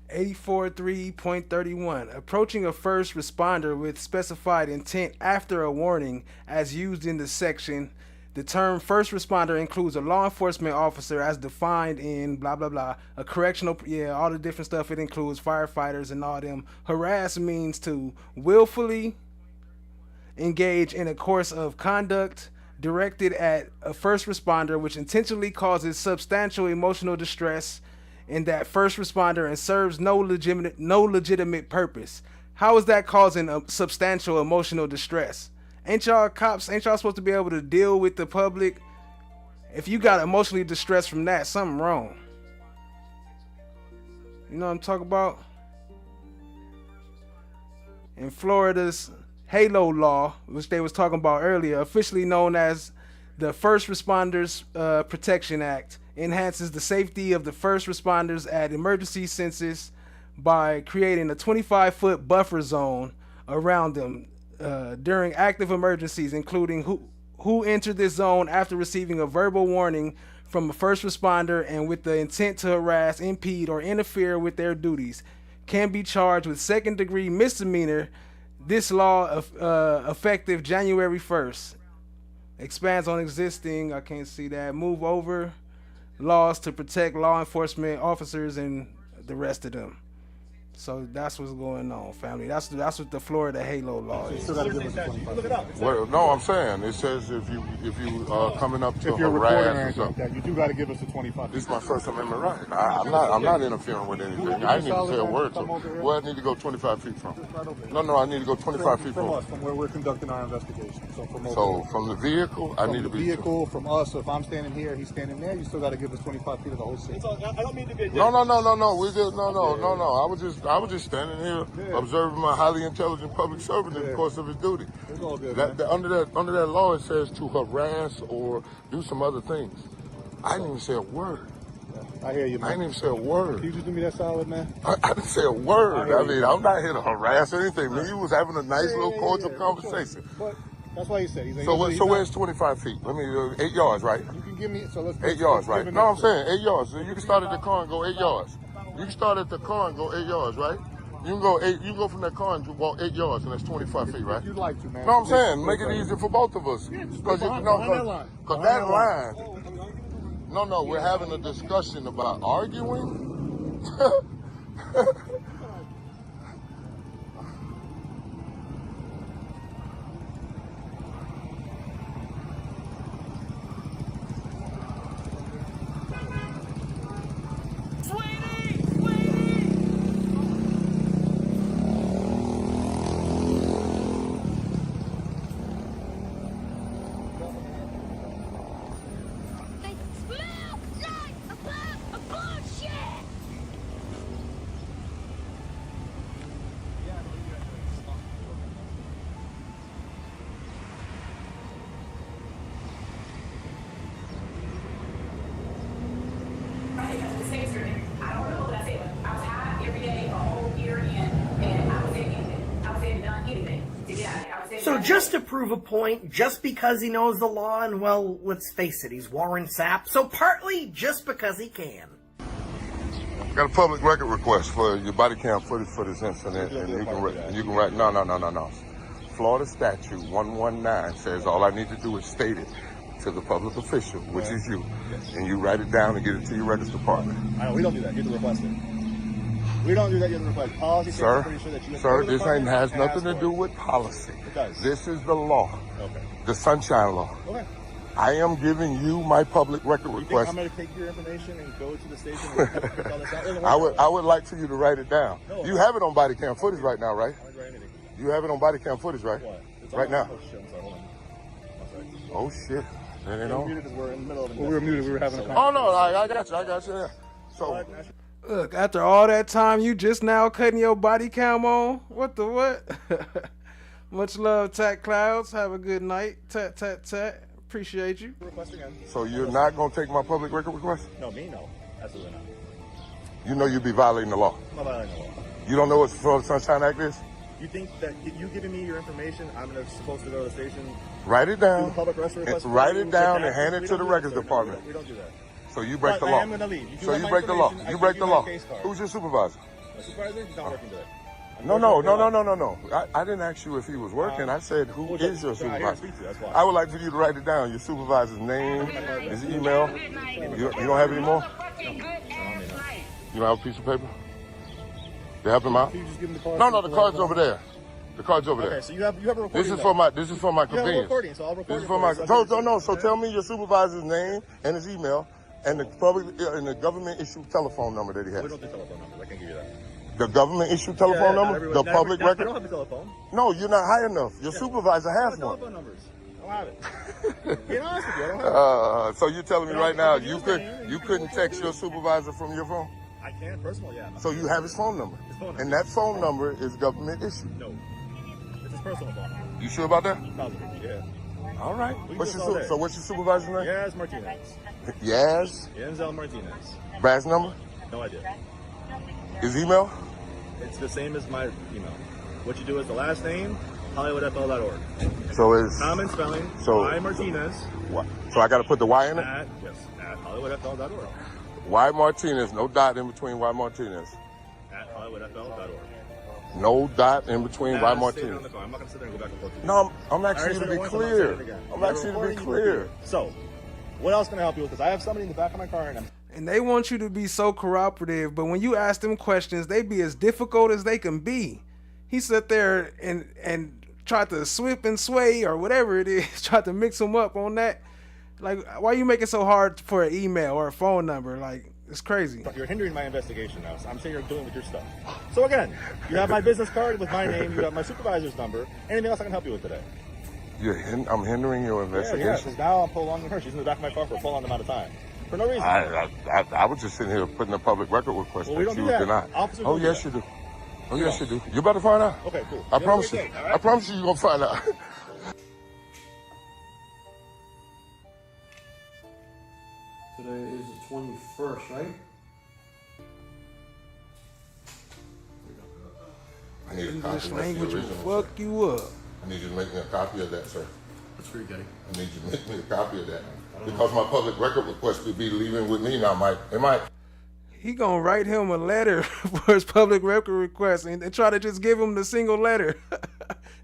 .31 approaching a first responder with specified intent after a warning, as used in the section. The term first responder includes a law enforcement officer as defined in blah blah blah, a correctional, all the different stuff. It includes firefighters and all them. Harass means to willfully engage in a course of conduct directed at a first responder which intentionally causes substantial emotional distress in that first responder and serves no legitimate purpose. How is that causing a substantial emotional distress? Ain't y'all cops? Ain't y'all supposed to be able to deal with the public? If you got emotionally distressed from that, something wrong. You know what I'm talking about? In Florida's HALO law, which they was talking about earlier, officially known as the First Responders Protection Act, enhances the safety of the first responders at emergency census by creating a 25-foot buffer zone around them during active emergencies, including who entered this zone after receiving a verbal warning from a first responder and with the intent to harass, impede, or interfere with their duties can be charged with second-degree misdemeanor. This law effective January 1st expands on existing, I can't see that, move over laws to protect law enforcement officers and the rest of them. So that's what's going on, family. That's what the Florida HALO law is. Well, no, I'm saying it says if you coming up to harass or something, you do got to give us the 25. This is my First Amendment right. I'm not interfering with anything. I didn't even say a word to him. Where I need to go 25 feet from? No, I need to go 25 feet from us, from where we're conducting our investigation. So from the vehicle, I need to be from us. So if I'm standing here, he's standing there. You still got to give us 25 feet of the whole city. I don't mean to be. No. We just no. I was just standing here observing my highly intelligent public servant in the course of his duty. It's all good, under that law, it says to harass or do some other things. I didn't even say a word. I hear you, man. I didn't even say a word. Can you just do me that solid, man? I didn't say a word. I mean, I'm not here to harass or anything. Man, you was having a nice little cordial conversation. But that's why he said. So where's 25 feet? Let me 8 yards, right? You can give me. So let's 8 yards, right? No, I'm saying 8 yards. So you can start at the car and go 8 yards. You can start at the car and go 8 yards, right? You can go 8. You can go from that car and walk 8 yards, and that's 25 feet, right? If you'd like to, man. No, I'm saying make it easy for both of us. Because that line. No, we're having a discussion about arguing. just to prove a point, just because he knows the law, and well, let's face it, he's Warren Sapp, so partly just because he can. Got a public record request for your body cam footage for this incident, and you can write, no. Florida statute 119 says all I need to do is state it to the public official, which is you, and you write it down and get it to your records department. I know, we don't do that. You're the requester. We don't do that. You're the requester. Policy says I'm pretty sure that you... Sir, this has nothing to do with policy. It does. This is the law. Okay. The Sunshine Law. Okay. I am giving you my public record request. I'm going to take your information and go to the station and pick all this out? I would like for you to write it down. No, you have it on body cam footage right now, right? I didn't write anything. You have it on body cam footage, right? What? Right now. Oh, shit. I'm sorry. Hold on. Oh, shit. We're muted because we're in the middle of it. We were muted. We were having a conversation. Oh, no. I got you. Yeah. So... Look, after all that time, you just now cutting your body cam on? What the what? Much love, Tat Clouds. Have a good night. Tat, tat, tat. Appreciate you. Request again. So you're not going to take my public record request? No, me, no. Absolutely not. You know you'd be violating the law. I'm not violating the law. You don't know what the Florida Sunshine Act is? You think that you giving me your information, I'm supposed to go to the station? Write it down. Do the public request request? Write it down and hand it to the records department. We don't do that. So you break the I law. am going to leave. So you break the law. You break the law. Who's your supervisor? My supervisor? He's not working today. No. I didn't ask you if he was working. I said, who is your supervisor? I would like for you to write it down. Your supervisor's name, his email. You don't have any more? You don't have a piece of paper? To help him out? No, the card's over there. The card's over there. Okay, so you have a recording. This is for my convenience. You have a recording, so I'll record this is for my. So tell me your supervisor's name and his email and the government issued telephone number that he has. We don't do telephone numbers. I can't give you that. The government issued telephone number? The public record? I don't have a telephone. No, you're not high enough. Your supervisor has one. Telephone numbers. I don't have it. Being honest with you, I don't have it. So you're telling me right now you couldn't text your supervisor from your phone? I can, personally, yeah. So you have his phone number? And that phone number is government issued? No. It's his personal phone number. You sure about that? Yeah. All right. What's your supervisor's name? Yaz Martinez. Yaz? Yenzel Martinez. Badge number? No idea. His email? It's the same as my email. What you do is the last name, HollywoodFL.org. So it's... Common spelling, Y Martinez. What? So I got to put the Y in it? At HollywoodFL.org. Y Martinez, no dot in between Y Martinez. At HollywoodFL.org. No dot in between Y Martinez. I'm not going to sit there and go back and forth. No, I'm asking you to be clear. I'm asking you to be clear. So, what else can I help you with? Because I have somebody in the back of my car and they want you to be so cooperative, but when you ask them questions, they be as difficult as they can be. He sat there and tried to swip and sway or whatever it is, tried to mix them up on that. Like, why you make it so hard for an email or a phone number? Like, it's crazy. You're hindering my investigation now. So I'm saying you're doing with your stuff. So again, you have my business card with my name. You have my supervisor's number. Anything else I can help you with today? I'm hindering your investigation. Yeah, because now I'm prolonging her. She's in the back of my car for a prolonged amount of time. For no reason. I was just sitting here putting a public record request that you denied. Oh, yes, you do. Oh, yes, you do. You better find out. Okay, cool. I promise you. I promise you you're going to find out. Today is the 21st, right? I need a copy English of language the will original. fuck you up. I need you to make me a copy of that, sir. That's pretty good. I need you to make me a copy of that. Because my public record request would be leaving with me now, Mike. It might. He gonna write him a letter for his public record request and try to just give him the single letter.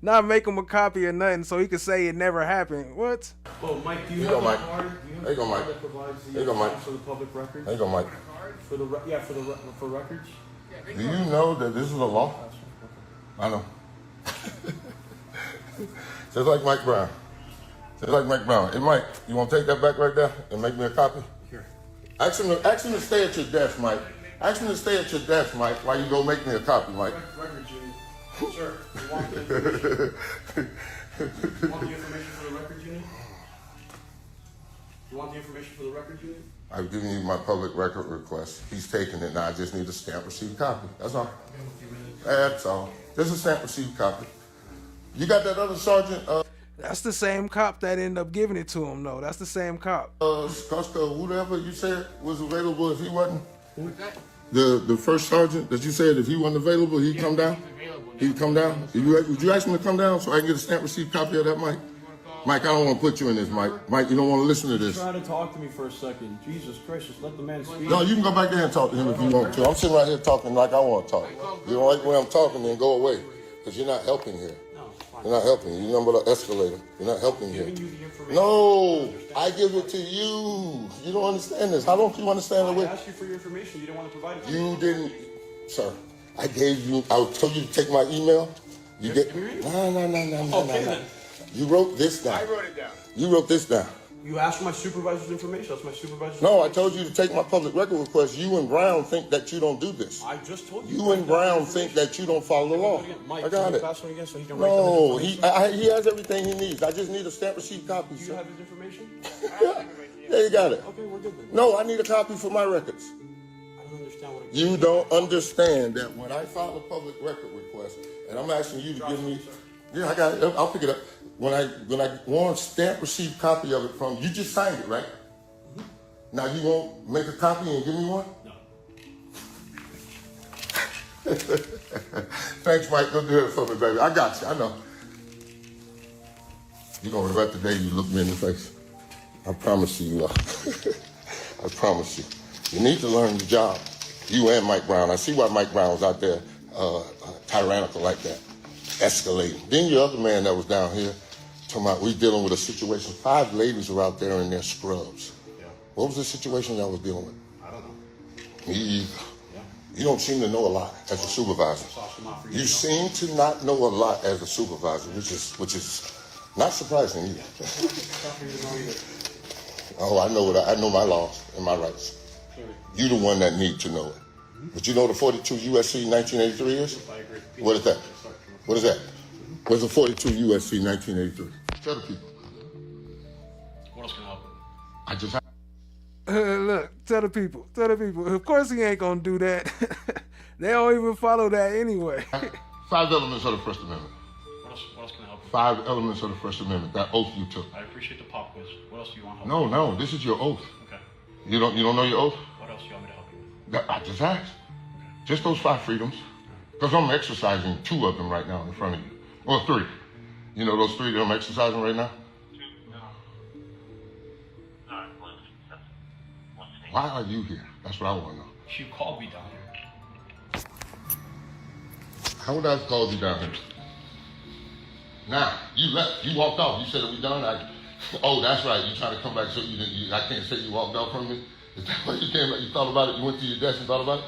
Not make him a copy of nothing so he can say it never happened. What? Oh, Mike, do you There have you go, a Mike. card? Do you have There you go, a card Mike. that provides There you go, Mike. for the public record? There you go, Mike. For records? Do you know that this is a law? I know. Just like Mike Brown. Just like Mike Brown. Hey, Mike, you want to take that back right there and make me a copy? Sure. Ask him to stay at your desk, Mike. Ask him to stay at your desk, Mike, while you go make me a copy, Mike. Records unit. Sir, you want the information? You want the information for the records unit? You want the information for the records unit? I've given you my public record request. He's taking it now. I just need a stamp receipt copy. That's all. That's all. Just a stamp receipt copy. You got that other sergeant? That's the same cop that ended up giving it to him, though. That's the same cop. Skoska, whatever you said was available if he wasn't? The first sergeant that you said if he wasn't available, he'd come down? He come down? Would you ask him to come down so I can get a stamp receipt copy of that, Mike? Mike, I don't want to put you in this, Mike. Mike, you don't want to listen to this. Try to talk to me for a second. Jesus Christ, just let the man speak. No, you can go back there and talk to him if you want to. I'm sitting right here talking like I want to talk. You don't like the way I'm talking, then go away. Because you're not helping here. You're not helping. You're nothing but an escalator. You're not helping here. No, I give it to you. You don't understand this. How don't you understand the way? I asked you for your information. You didn't want to provide it. You didn't, sir. I gave you, I told you to take my email. You get, no. You wrote this down. I wrote it down. You wrote this down. You asked for my supervisor's information. That's my supervisor's No, I told you to take my public record request. You and Brown think that you don't do this. I just told you. You and Brown think that you don't follow the law. Mike, I got it. Again so he can No, he has everything he needs. I just need a stamp receipt copy. Do you have his information? Yeah, you got it. Okay, we're good then. No, I need a copy for my records. I don't understand what it You don't understand that when I file a public record request, and I'm asking you to give me, yeah, I got it. I'll pick it up. When I want a stamp receipt copy of it from you, just signed it, right? Mm-hmm. Now you won't make a copy and give me one? No. Thanks, Mike. Go do it for me, baby. I got you. I know. You're gonna regret the day you look me in the face. I promise you. I promise you. You need to learn the job. You and Mike Brown. I see why Mike Brown was out there tyrannical like that, escalating. Then your other man that was down here talking about we dealing with a situation. 5 ladies were out there in their scrubs. Yeah. What was the situation y'all was dealing with? I don't know. Me either. Yeah. You don't seem to know a lot as a supervisor. You seem to not know a lot as a supervisor, which is not surprising either. Oh, I know my laws and my rights. You the one that need to know it. But you know the 42 USC 1983 is? I agree. What is that? What is that? What's the 42 USC 1983? Tell the people. What else can I help with? I just Look, tell the people. Of course he ain't gonna do that. They don't even follow that anyway. 5 elements of the First Amendment. What else can I help with? 5 elements of the First Amendment. That oath you took. I appreciate the pop quiz. What else do you want help with? No, this is your oath. Okay. You don't know your oath? What else do you want me to help you with? I just asked. Just those 5 freedoms. Because I'm exercising 2 of them right now in front of you. Or 3. You know those 3 that I'm exercising right now? Why are you here? That's what I want to know. You called me down here. How would I have called you down here? Now, you left. You walked off. You said, are we done? Oh, that's right. You trying to come back so I can't say you walked off from me? Is that why you came back? You thought about it? You went to your desk and thought about it?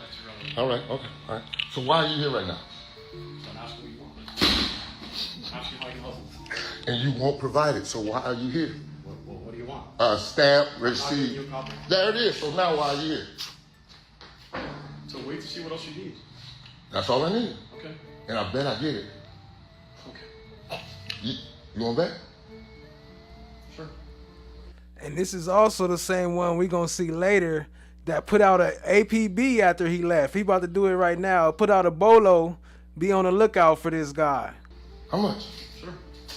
All right, okay, all right. So why are you here right now? Don't ask what you want. Ask you how you help. And you won't provide it, so why are you here? What do you want? A stamp, receipt. There it is. So now why are you here? So wait to see what else you need. That's all I need. Okay. And I bet I get it. Okay. You want to bet? Sure. And this is also the same one we gonna see later that put out a APB after he left. He about to do it right now. Put out a bolo. Be on the lookout for this guy. How much? Sure.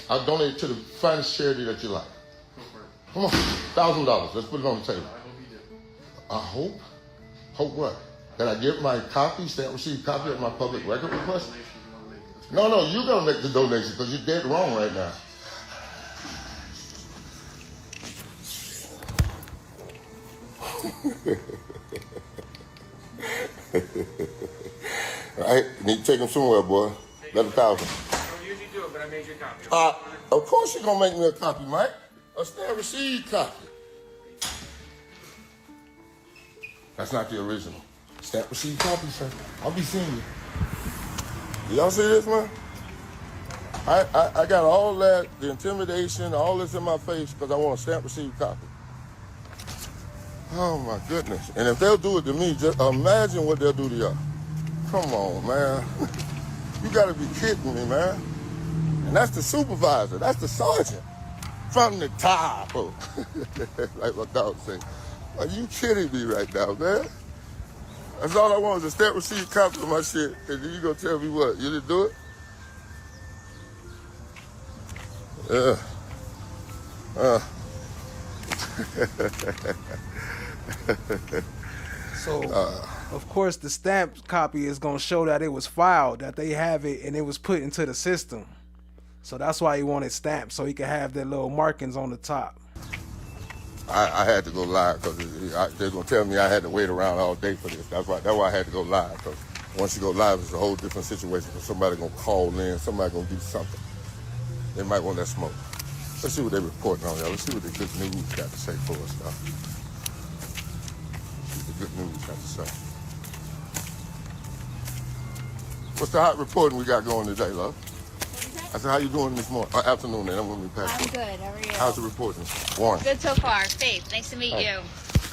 I'll donate it to the finest charity that you like. Go for it. Come on, $1,000. Let's put it on the table. I hope you do. I hope? Hope what? That I get my copy, stamp receipt copy of my public record request? No, you're going to make the donation because you're dead wrong right now. All right, you need to take him somewhere, boy. Let 1,000. I don't usually do it, but I made you a copy. Of course you're going to make me a copy, Mike. A stamp receipt copy. That's not the original. Stamp receipt copy, sir. I'll be seeing you. Y'all see this, man? I got all that, the intimidation, all this in my face because I want a stamp receipt copy. Oh, my goodness. And if they'll do it to me, just imagine what they'll do to y'all. Come on, man. You got to be kidding me, man. And that's the supervisor. That's the sergeant. From the top. Like my dog say. Are you kidding me right now, man? That's all I want is a stamp receipt copy of my shit. And then you gonna tell me what? You didn't do it? So Of course, the stamped copy is going to show that it was filed, that they have it, and it was put into the system. So that's why he wanted stamped, so he could have their little markings on the top. I had to go live because they're going to tell me I had to wait around all day for this. That's why I had to go live, because once you go live, it's a whole different situation. Somebody going to call in, somebody going to do something. They might want that smoke. Let's see what they're reporting on, y'all. Let's see what the good news got to say for us now. Let's see what the good news got to say. What's the hot reporting we got going today, love? I said, how you doing this morning? Afternoon, then. I'm going to be passing. I'm good. How are you? How's the reporting? Warren. Good so far. Faith, nice to meet you.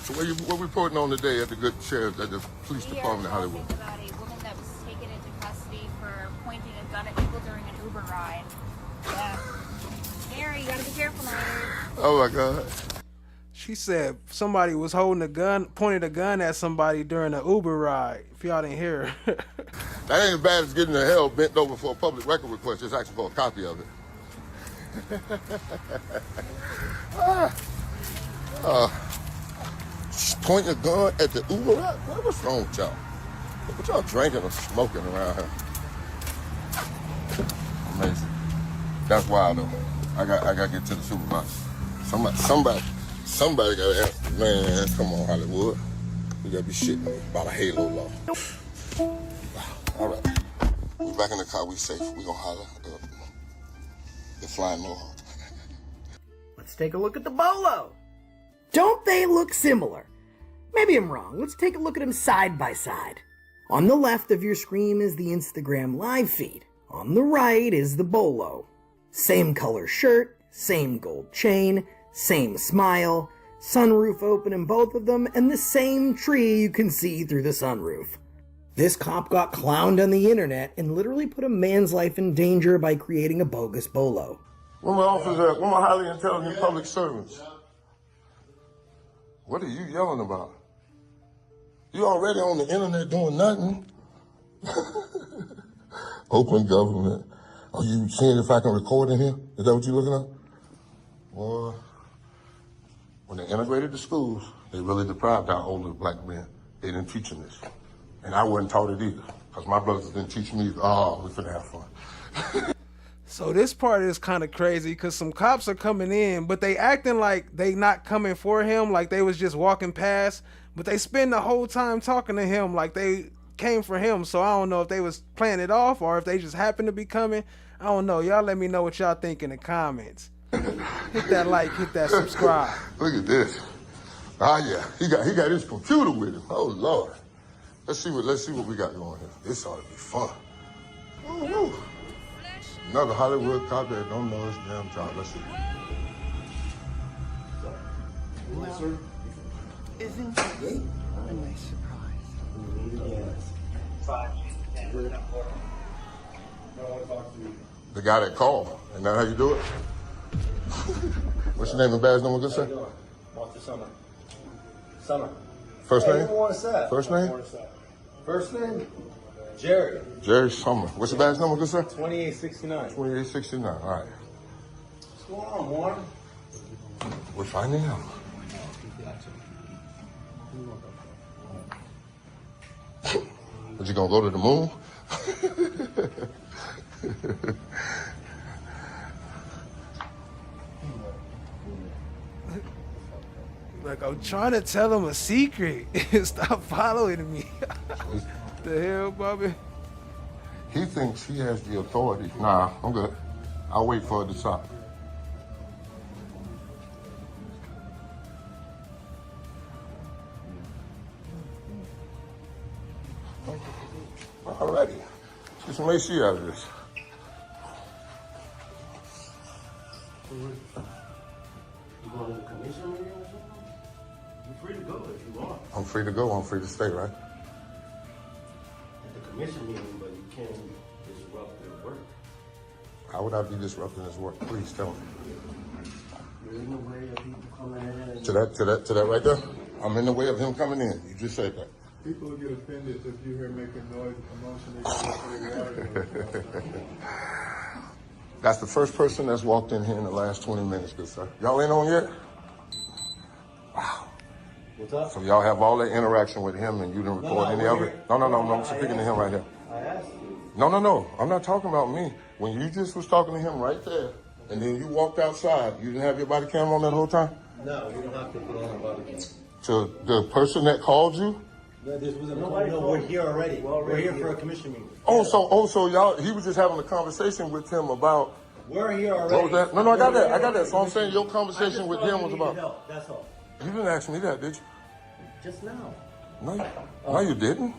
So what reporting on today at the good sheriff, at the police department in Hollywood? About a woman that was taken into custody for pointing a gun at people during an Uber ride. Yeah. Mary, you gotta be careful now. Oh my God. She said somebody was holding a gun, pointed a gun at somebody during an Uber ride. If y'all didn't hear. That ain't as bad as getting the hell bent over for a public record request. Just asking for a copy of it. Point a gun at the Uber ride? What's wrong with y'all? What y'all drinking or smoking around here? Amazing. That's wild though. I got to get to the supervisor. Somebody got to answer. Man, come on, Hollywood. You got to be shitting me about a halo law. All right. We back in the car. We safe. We gonna holler the flying mohawk. Let's take a look at the bolo. Don't they look similar? Maybe I'm wrong. Let's take a look at them side by side. On the left of your screen is the Instagram live feed. On the right is the bolo. Same color shirt, same gold chain, same smile, sunroof open in both of them, and the same tree you can see through the sunroof. This cop got clowned on the internet and literally put a man's life in danger by creating a bogus bolo. Where my officers at? Where my highly intelligent public servants? What are you yelling about? You already on the internet doing nothing. Open government. Are you seeing if I can record in here? Is that what you're looking at? Well, when they integrated the schools, they really deprived our older black men. They didn't teach them this. And I wasn't taught it either, because my brothers didn't teach me. Oh, we finna have fun. So this part is kind of crazy because some cops are coming in, but they acting like they not coming for him, like they was just walking past, but they spend the whole time talking to him like they came for him. So I don't know if they was playing it off or if they just happened to be coming. I don't know. Y'all let me know what y'all think in the comments. Hit that like, hit that subscribe. Look at this. Ah, yeah, he got his computer with him. Oh Lord. Let's see what we got going here. This ought to be fun. Ooh. Another Hollywood cop that don't know his damn job. Let's see. Well, isn't this a nice surprise? The guy that called. Isn't that how you do it? What's your name and badge number, good sir? Walter Summer. Summer. First name? First name? First name? Jerry. Jerry Summer. What's your badge number, good sir? 2869. 2869, all right. What's going on, Warren? We're finding him. But you gonna go to the moon? Like, I'm trying to tell him a secret. Stop following me. The hell, Bobby? He thinks he has the authority. Nah, I'm good. I'll wait for it to stop. Alrighty. Let's get some AC out of this. You going to the commission meeting or something? You're free to go if you want. I'm free to go. I'm free to stay, right? At the commission meeting, but you can't disrupt their work. How would I be disrupting his work? Please tell me. You're in the way of people coming in. To that right there? I'm in the way of him coming in. You just said that. People will get offended if you hear making noise, commotion. That's the first person that's walked in here in the last 20 minutes, good sir. Y'all ain't on yet? Wow. What's up? So y'all have all that interaction with him and you didn't record any of it? No, I'm speaking to him right here. I asked you. No. I'm not talking about me. When you just was talking to him right there, and then you walked outside, you didn't have your body camera on that whole time? No, we don't have to put on a body camera. To the person that called you? No, this wasn't nobody. No, we're here already. We're here for a commission meeting. So y'all, he was just having a conversation with him about. We're here already. What was that? No, I got that. So I'm saying your conversation with him was about. Help. That's all. You didn't ask me that, did you? Just now. No, you didn't.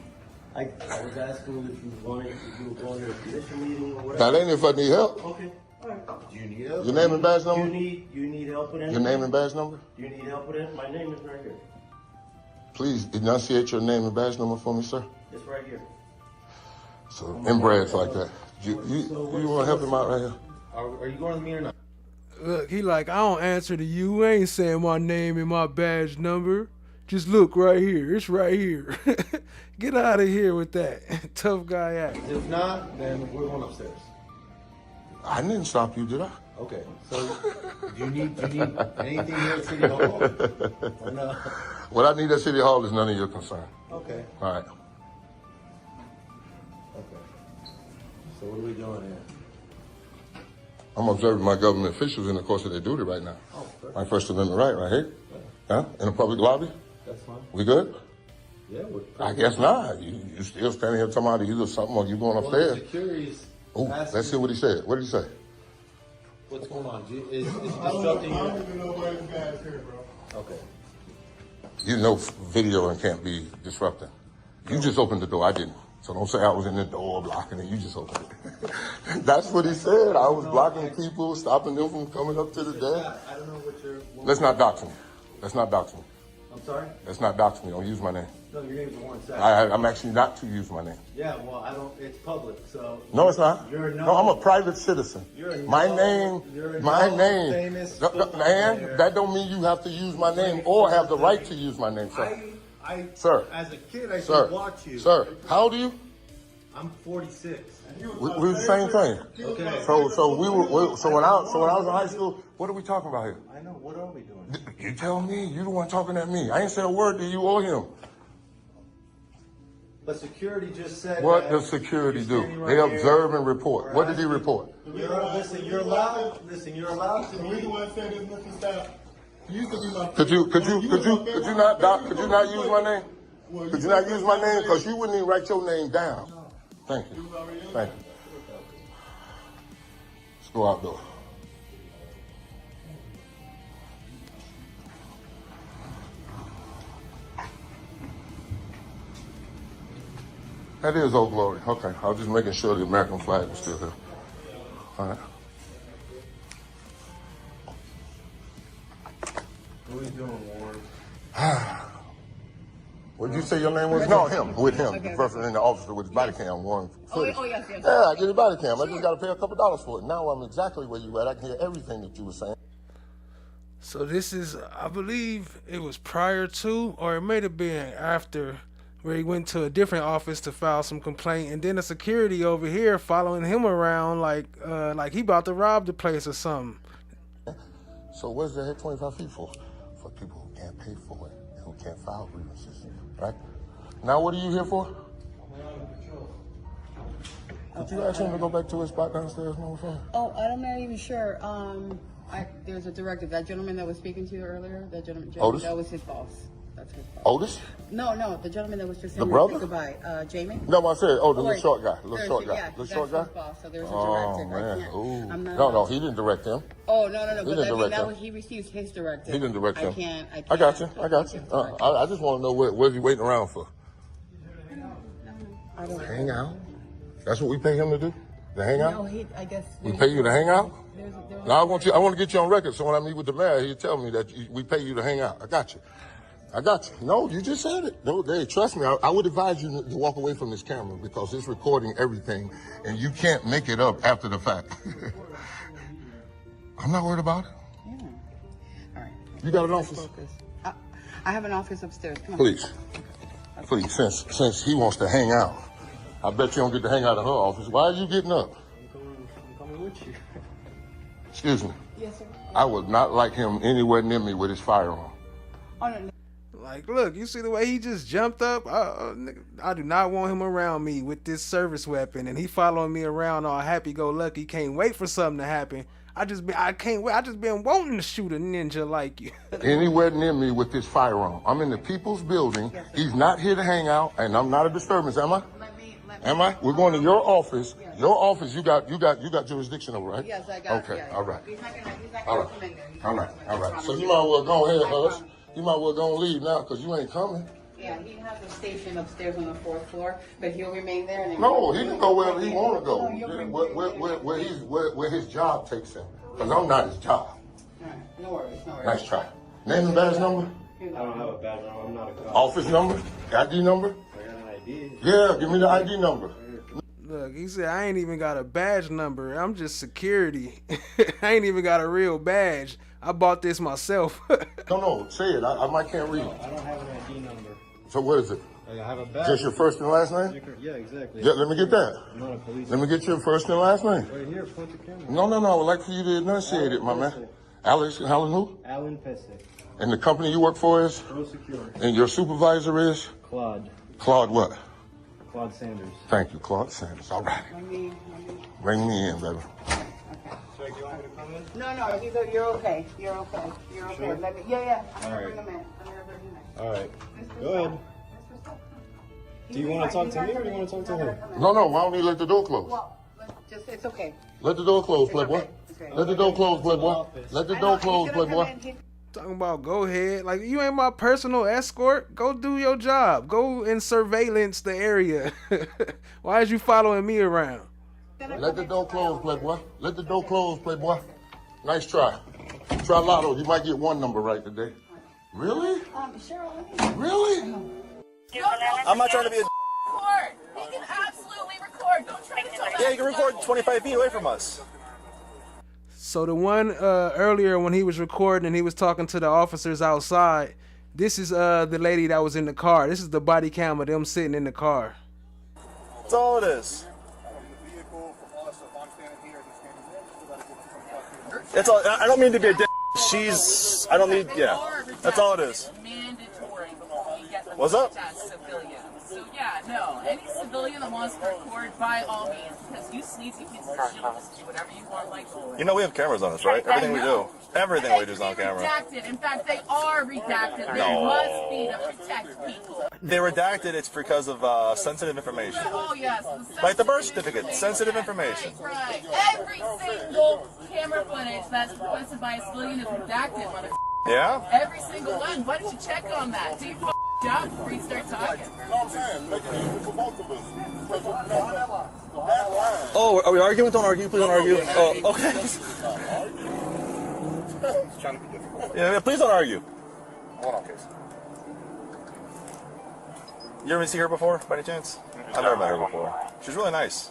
I was asking if you were going to a commission meeting or whatever. That ain't if I need help. Okay. All right. Do you need help? Your name and badge number? You need help with Your anything? name and badge number? Do you need help with it? My name is right here. Please enunciate your name and badge number for me, sir. It's right here. So inbreds like that. You want to help him out right here? Are you going with me or not? Look, he like, I don't answer to you. I ain't saying my name and my badge number. Just look right here. It's right here. Get out of here with that. Tough guy act. If not, then we're going upstairs. I didn't stop you, did I? Okay. So, do you need anything here at City Hall? Or no? What I need at City Hall is none of your concern. Okay. All right. Okay. So what are we doing here? I'm observing my government officials in the course of their duty right now. Oh, perfect. My First Amendment right here. Huh? In a public lobby? That's fine. We good? Yeah, I guess not. You still standing here talking about either something or you going upstairs? Security's Let's see what he said. What did he say? What's going on? Is disrupting I your... don't even know why this guy's here, bro. Okay. You know video and can't be disrupting. You just opened the door. I didn't. So don't say I was in the door blocking it. You just opened it. That's what he said. I was blocking people, stopping them from coming up to the desk. I don't know what you're... Let's not dox me. Let's not dox me. I'm sorry? Let's not dox me. Don't use my name. No, your name's Warren Sapp. I'm actually not to use my name. Yeah, well, I don't... It's public, so... No, it's not. You're No, I'm a private citizen. My name. famous Man, that don't mean you have to use my name or have the right to use my name, sir. Sir. As a kid, I Sir. could watch you. Sir, how old are you? I'm 46. We're the same thing. Okay. So when I was in high school, what are we talking about here? I know. What are we doing? You tell me. You the one talking at me. I ain't said a word to you or him. But security just said... What does security do? They observe and report. What did he report? You're allowed to The reason why I said this, Mr. Sapp, you used to be my... Could you not use my name? Could you not use my name? Because you wouldn't even write your name down. Thank you. Thank you. Let's go outdoors. That is Old Glory. Okay, I was just making sure the American flag was still there. All right. What are you doing, Warren? What did you say your name was? No, him. With him. The person in the officer with his body cam, Warren. Yes. Yeah, I get a body cam. I just got to pay a couple dollars for it. Now I'm exactly where you at. I can hear everything that you were saying. So this is, I believe it was prior to, or it may have been after, where he went to a different office to file some complaint, and then the security over here following him around like he about to rob the place or something. So what's the heck 25 feet for? For people who can't pay for it and who can't file grievances, right? Now what are you here for? Could you ask him to go back to his spot downstairs, motherfucker? Oh, I'm not even sure. There's a directive. That gentleman that was speaking to you earlier, that gentleman, Otis? that was his boss. That's his boss. Otis? No, the gentleman that was just The saying brother? goodbye. Jamie? No, I said, the little wait. short guy. Yeah, Little that's short guy? his boss. So there's a Oh, directive. man. Ooh. I'm not No, he didn't direct him. Oh, no. He But didn't direct that him. was, he received his directive. He didn't direct him. I can't. I got you. I just want to know what he waiting around for. I don't know. Hang out? That's what we pay him to do? To hang out? No, I guess. We pay you to hang out? Now I want to get you on record, so when I meet with the mayor, he'll tell me that we pay you to hang out. I got you. No, you just said it. No, trust me. I would advise you to walk away from this camera because it's recording everything, and you can't make it up after the fact. I'm not worried about it. Yeah. All right. You got an office? I have an office upstairs. Come on. Please, since he wants to hang out, I bet you don't get to hang out in her office. Why are you getting up? I'm coming with you. Excuse me. Yes, sir. I would not like him anywhere near me with his firearm. Oh, no. Like, look, you see the way he just jumped up? I do not want him around me with this service weapon, and he following me around all happy-go-lucky. Can't wait for something to happen. I can't wait. I just been wanting to shoot a ninja like you. Anywhere near me with this firearm. I'm in the people's building. He's not here to hang out, and I'm not a disturbance, am I? Am I? We're going to your office. Your office, you got jurisdiction over, right? Yes, I got. Okay, Yeah. all right. He's not gonna All right. come in there. All right. So you might well go ahead, Hus. You might well go and leave now, because you ain't coming. Yeah, he has a station upstairs on the 4th floor, but he'll remain there. And No, he can go wherever he want to go. No, Where his job takes him. Because I'm not his job. All right, no worries. Nice try. Name and badge number? I don't have a badge. I'm not a cop. Office number? ID number? I got an ID. Yeah, give me the ID number. Look, he said, I ain't even got a badge number. I'm just security. I ain't even got a real badge. I bought this myself. No, say it. I might can't read. I don't have an ID number. So what is it? I have a badge. Just your first and last name? Yeah, exactly. Yeah, let me get that. I'm not a police. Let me get your first and last name. Right here, point the camera. No. I would like for you to enunciate it, my man. Alan who? Alan Pesic. And the company you work for is? Pro Secure. And your supervisor is? Claude. Claude what? Claude Sanders. Thank you, Claude Sanders. All right. Bring me in, baby. Sir, do you want me to come in? No, you're okay. You're okay. You're okay. Sure? Let me. Yeah. I'm All gonna right. bring him in. I'm gonna bring him in. All right. Go ahead. Do you want to talk to me or do you want to talk to him? No. Why don't you let the door close? Well, it's okay. Let the door close, playboy. Okay. Let the door close, playboy. Let the door close, playboy. Talking about go ahead. Like, you ain't my personal escort. Go do your job. Go and surveillance the area. Why is you following me around? Let the door close, playboy. Let the door close, playboy. Nice try. Try Lotto. You might get one number right today. Really? Really? I'm not trying to be a record. He can absolutely record. Don't try to tell Yeah, you can record 25 feet away from us. So the one earlier when he was recording and he was talking to the officers outside, this is the lady that was in the car. This is the body cam of them sitting in the car. That's all it is. It's all. I don't mean to be a dick. I don't need. Yeah. That's all it is. mandatory before you get them What's up? as civilians. So yeah, no, any civilian that wants to record, by all means, because you sleazy pieces of shit will just do whatever you want, like. You know we have cameras on us, right? Everything we do. Everything we do is on camera. Redacted. In fact, they are redacted. They No. must be to protect people. They redacted. It's because of sensitive information. Oh yes. Like the birth certificate, sensitive information. Right. Every single camera footage that's requested by a civilian is redacted, mother. Yeah? Every single one. Why don't you check on that? Do your job before you start talking. Oh, are we arguing? Don't argue. Please don't argue. Oh, okay. Yeah, please don't argue. Hold on, case. You ever see her before, by any chance? I've never met her before. She's really nice.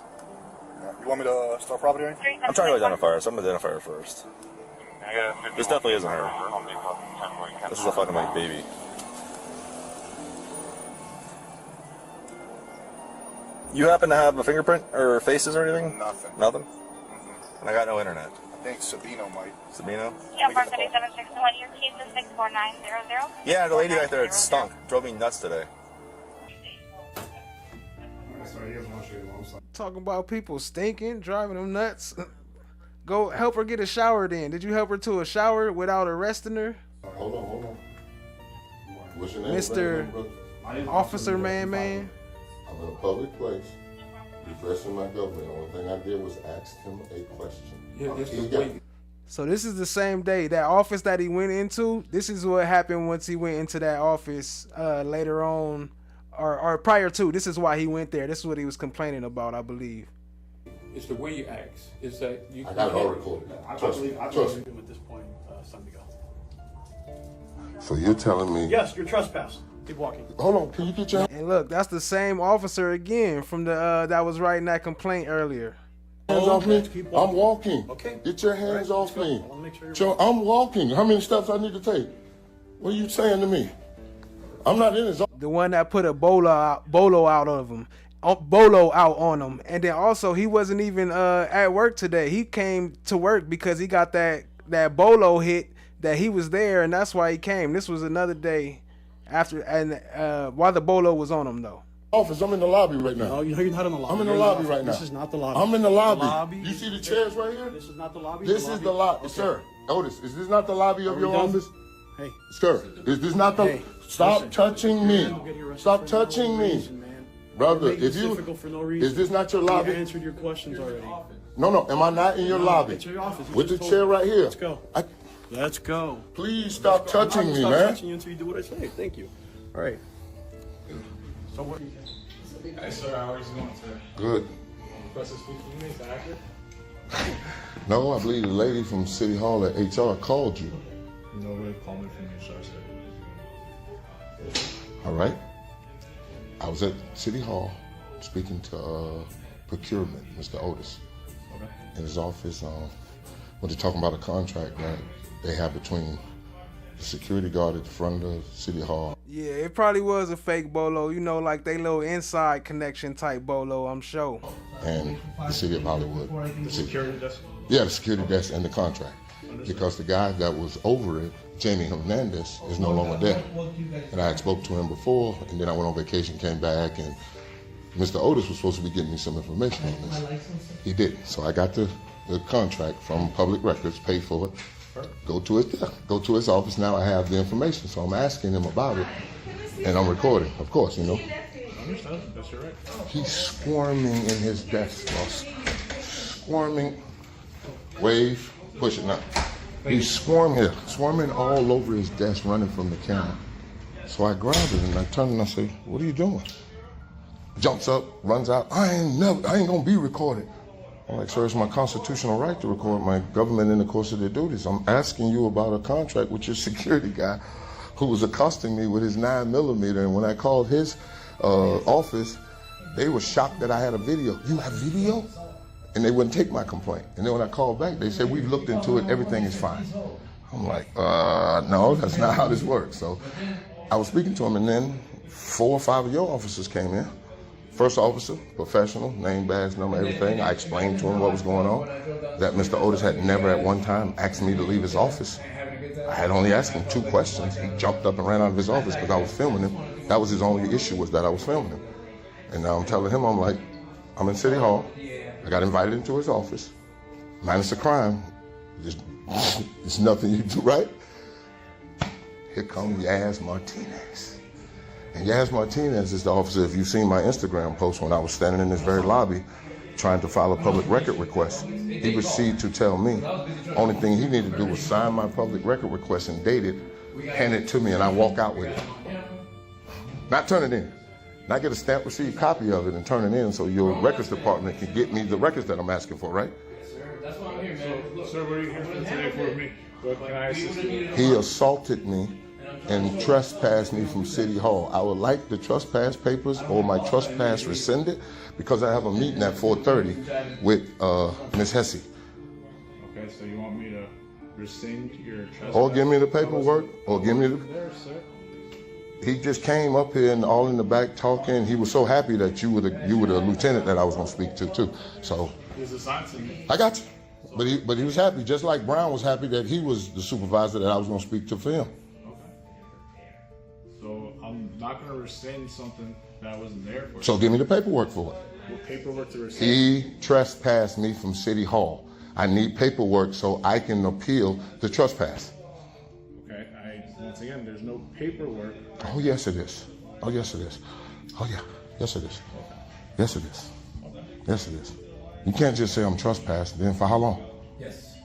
You want me to start property? I'm trying to identify her, so I'm gonna identify her first. This definitely isn't her. This is a fucking like baby. You happen to have a fingerprint or faces or anything? Nothing. Nothing? And I got no internet. I think Sabino might. Sabino? Yeah, Park 3761, your keys is 64900. Yeah, the lady back there, it stunk. Drove me nuts today. Talking about people stinking, driving them nuts. Go help her get a shower then. Did you help her to a shower without arresting her? Hold on. What's your name? Mr. Officer Man. I'm in a public place, addressing my government. The only thing I did was ask him a question. So this is the same day. That office that he went into, this is what happened once he went into that office later on, or prior to. This is why he went there. This is what he was complaining about, I believe. It's the way you ask. It's that you. I got it all recorded. I Trust believe me. at this point, some to go. So you're telling me? Yes, you're trespassing. Keep walking. Hold on, can you get your And look, that's the same officer again from the that was writing that complaint earlier. hands off me? I'm walking. Okay. Get your hands off me. I'm walking. How many steps I need to take? What are you saying to me? I'm not in his. The one that put a bolo out on him, and then also he wasn't even at work today. He came to work because he got that bolo hit that he was there, and that's why he came. This was another day While the bolo was on him though. Office, I'm in the lobby right now. No, you're not in the lobby. I'm in the lobby right now. This is not the lobby. I'm in the lobby. The lobby. You see the chairs right here? This is not the lobby. This is the lobby, sir. Otis, is this not the lobby of Are your we done? office? Hey. Sir, is this not the... Hey, Stop listen. touching me. You'll get arrested Stop for touching no me. reason, man. Brother, You're making if this you... difficult for no reason. Is this not your We lobby? answered your questions already. No, am I not in your No, lobby? it's your office. You With the just chair told me. right here. Let's go. Let's go. Please stop touching me, Stop man. touching you until you do what I say. Thank you. All right. So what? Hi, sir. How are you going, sir? Good. Request to speak to you, Mr. Actor? No, I believe the lady from City Hall at HR called you. Nobody called me from your sir. All right. I was at City Hall speaking to procurement, Mr. Otis. Okay. In his office, when they're talking about a contract that they have between the security guard at the front of City Hall. Yeah, it probably was a fake bolo, like they little inside connection type bolo, I'm sure. And the city of Hollywood. The security desk? Yeah, the security desk and the contract. Because the guy that was over it, Jamie Hernandez, is no longer there. And I had spoke to him before, and then I went on vacation, came back, and Mr. Otis was supposed to be getting me some information on this. He didn't. So I got the contract from Public Records, paid for it. Go to his office. Now I have the information, so I'm asking him about it, and I'm recording, of course, I understand. That's your right. He's squirming in his desk, boss. Squirming. Wave. Push it now. He's swarming all over his desk, running from the camera. So I grabbed it and I turned and I say, "What are you doing?" Jumps up, runs out. I ain't gonna be recorded. I'm like, "Sir, it's my constitutional right to record my government in the course of their duties. I'm asking you about a contract with your security guy who was accosting me with his 9mm. And when I called his office, they were shocked that I had a video. You have video? And they wouldn't take my complaint. And then when I called back, they said, "We've looked into it, everything is fine." I'm like, no, that's not how this works. So I was speaking to him, and then 4 or 5 of your officers came in. First officer, professional, name, badge, number, everything. I explained to him what was going on, that Mr. Otis had never at one time asked me to leave his office. I had only asked him 2 questions. He jumped up and ran out of his office because I was filming him. That was his only issue, was that I was filming him. And now I'm telling him, I'm like, I'm in City Hall. I got invited into his office. Minus a crime. There's nothing you do, right? Here comes Yaz Martinez. And Yaz Martinez is the officer, if you've seen my Instagram post when I was standing in this very lobby trying to file a public record request. He proceeded to tell me only thing he needed to do was sign my public record request and date it, hand it to me, and I walk out with it. Not turn it in. Not get a stamp receipt copy of it and turn it in so your records department can get me the records that I'm asking for, right? That's why I'm here, man. Sir, what are you here for today for me? What can I assist you? He assaulted me and trespassed me from City Hall. I would like the trespass papers or my trespass rescinded because I have a meeting at 4:30 with Ms. Hesse. Okay, so you want me to rescind your trespass? Or give me the paperwork, or give me the... There, sir. He just came up here and all in the back talking. He was so happy that you were the lieutenant that I was going to speak to too. So He's assigned to me. I got you. But he was happy, just like Brown was happy that he was the supervisor that I was going to speak to for him. So I'm not going to rescind something that I wasn't there for. So give me the paperwork for it. What paperwork to rescind? He trespassed me from City Hall. I need paperwork so I can appeal the trespass. Okay, once again, there's no paperwork. Oh, yes, it is. Oh, yes, it is. Oh, yeah. Yes, it is. Yes, it is. Yes, it is. You can't just say I'm trespassed. Then for how long? Yes.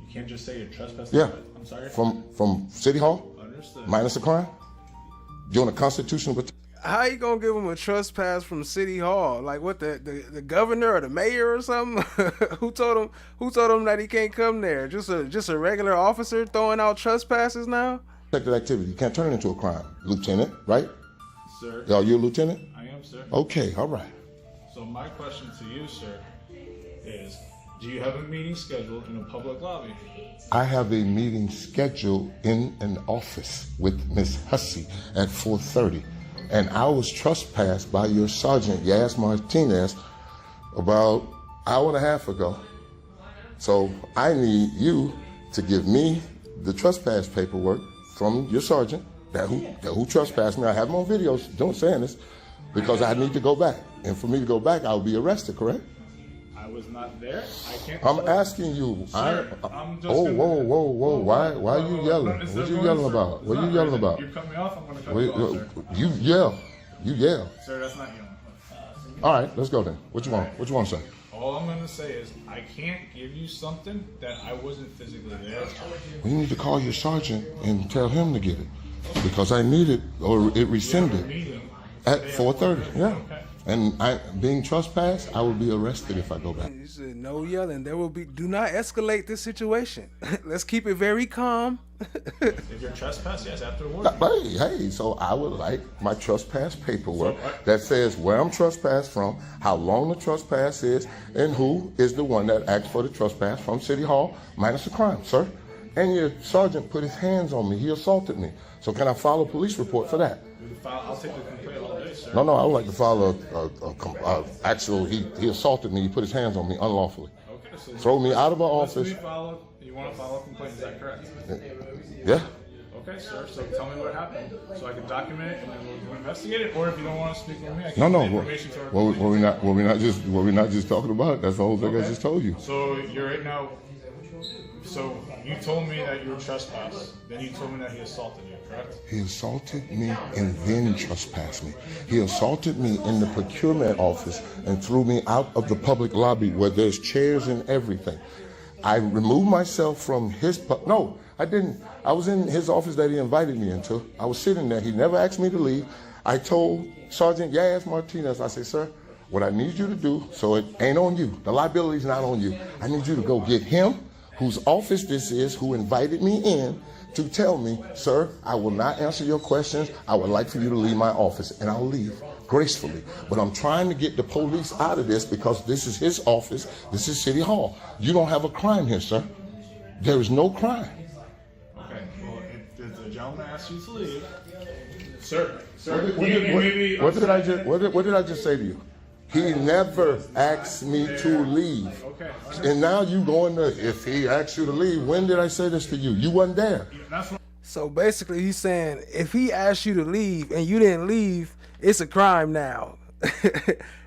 You can't just say you're trespassing. Yeah. I'm sorry. From City Hall? Understood. Minus a crime? Doing a constitutional... How you gonna give him a trespass from City Hall? Like what, the governor or the mayor or something? Who told him that he can't come there? Just a regular officer throwing out trespasses now? Protected activity. You can't turn it into a crime. Lieutenant, right? Sir. Are you a lieutenant? I am, sir. Okay, all right. So my question to you, sir, is do you have a meeting scheduled in a public lobby? I have a meeting scheduled in an office with Miss Hussey at 4:30. And I was trespassed by your sergeant, Yaz Martinez, about an hour and a half ago. So I need you to give me the trespass paperwork from your sergeant who trespassed me. I have them on videos saying this because I need to go back. And for me to go back, I'll be arrested, correct? I was not there. I can't. I'm asking you. Sir, I'm just whoa. Why are you yelling? What you yelling about? What you yelling about? You cut me off, I'm going to cut you off, sir. You yell. Sir, that's not yelling. All right, let's go then. What you want? What you want to say? All I'm going to say is I can't give you something that I wasn't physically there. Well, you need to call your sergeant and tell him to get it because I need it or it rescinded at 4:30. Yeah. And being trespassed, I will be arrested if I go back. He said, no yelling. There will be. Do not escalate this situation. Let's keep it very calm. If you're trespassed, yes, after work. Hey, so I would like my trespass paperwork that says where I'm trespassed from, how long the trespass is, and who is the one that asked for the trespass from City Hall minus a crime, sir. And your sergeant put his hands on me. He assaulted me. So can I file a police report for that? I'll take the complaint all day, sir. No, I would like to file he assaulted me. He put his hands on me unlawfully. Okay, so throw me out of our office. You want to file a complaint, is that correct? Yeah. Okay, sir, so tell me what happened so I can document it and then we'll investigate it, or if you don't want to speak with me, I can get information to our Were we not just talking about it? That's the whole thing I just told you. So you're right now, so you told me that you were trespassed, then you told me that he assaulted you, correct? He assaulted me and then trespassed me. He assaulted me in the procurement office and threw me out of the public lobby where there's chairs and everything. I removed myself from no, I didn't. I was in his office that he invited me into. I was sitting there. He never asked me to leave. I told Sergeant Yaz Martinez, I said, sir, what I need you to do, so it ain't on you. The liability's not on you. I need you to go get him, whose office this is, who invited me in, to tell me, sir, I will not answer your questions. I would like for you to leave my office, and I'll leave gracefully. But I'm trying to get the police out of this because this is his office. This is City Hall. You don't have a crime here, sir. There is no crime. Okay, well, if the gentleman asked you to leave, sir, What did I just say to you? He never asked me to leave. Okay. And now you going to, if he asked you to leave, when did I say this to you? You wasn't there. So basically he's saying if he asked you to leave and you didn't leave, it's a crime now.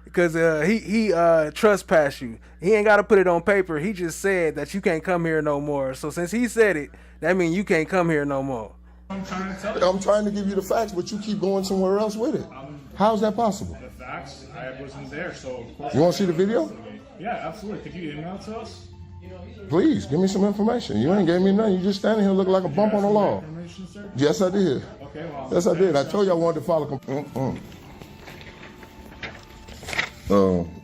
Because he trespassed you. He ain't got to put it on paper. He just said that you can't come here no more. So since he said it, that means you can't come here no more. I'm trying to tell you. I'm trying to give you the facts, but you keep going somewhere else with it. How's that possible? The facts, I wasn't there, so of course. You want to see the video? Yeah, absolutely. Could you email it to us? Please, give me some information. You ain't gave me nothing. You just standing here looking like a bump on the law. Yes, I did. Okay, well. Yes, I did. I told you I wanted to file a complaint.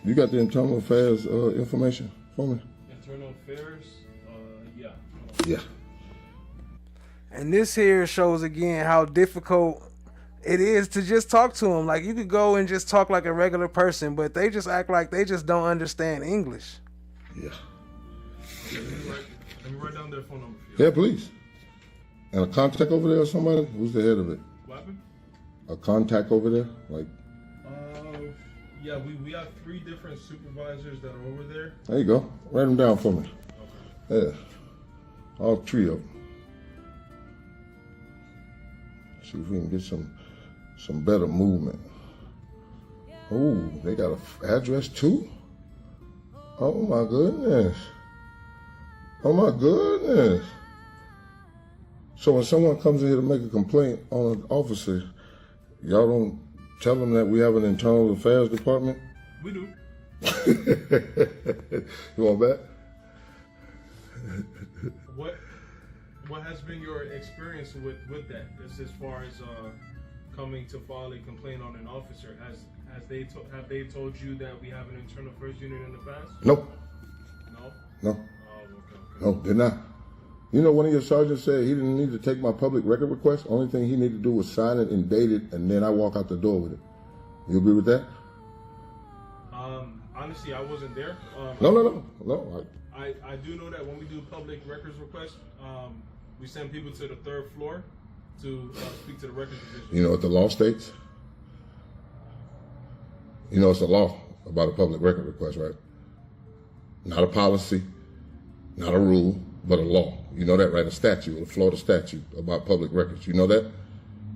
You got the internal affairs information for me? Internal affairs? Yeah. Yeah. And this here shows again how difficult it is to just talk to them. Like you could go and just talk like a regular person, but they just act like they just don't understand English. Yeah. Let me write down their phone number for you. Yeah, please. And a contact over there or somebody? Who's the head of it? What happened? A contact over there? Like. Yeah, we have 3 different supervisors that are over there. There you go. Write them down for me. Okay. Yeah. All 3 of them. See if we can get some better movement. Oh, they got an address too? Oh my goodness. Oh my goodness. So when someone comes in here to make a complaint on an officer, y'all don't tell them that we have an internal affairs department? We do. You want that? What has been your experience with that? As far as coming to file a complaint on an officer, have they told you that we have an internal affairs unit in the past? Nope. No. No. No, they're not. You know, one of your sergeants said he didn't need to take my public record request. Only thing he needed to do was sign it and date it, and then I walk out the door with it. You agree with that? Honestly, I wasn't there. No. I do know that when we do public records requests, we send people to the 3rd floor to speak to the records division. You know what the law states? You know it's a law about a public record request, right? Not a policy, not a rule, but a law. You know that, right? A statute, a Florida statute about public records. You know that?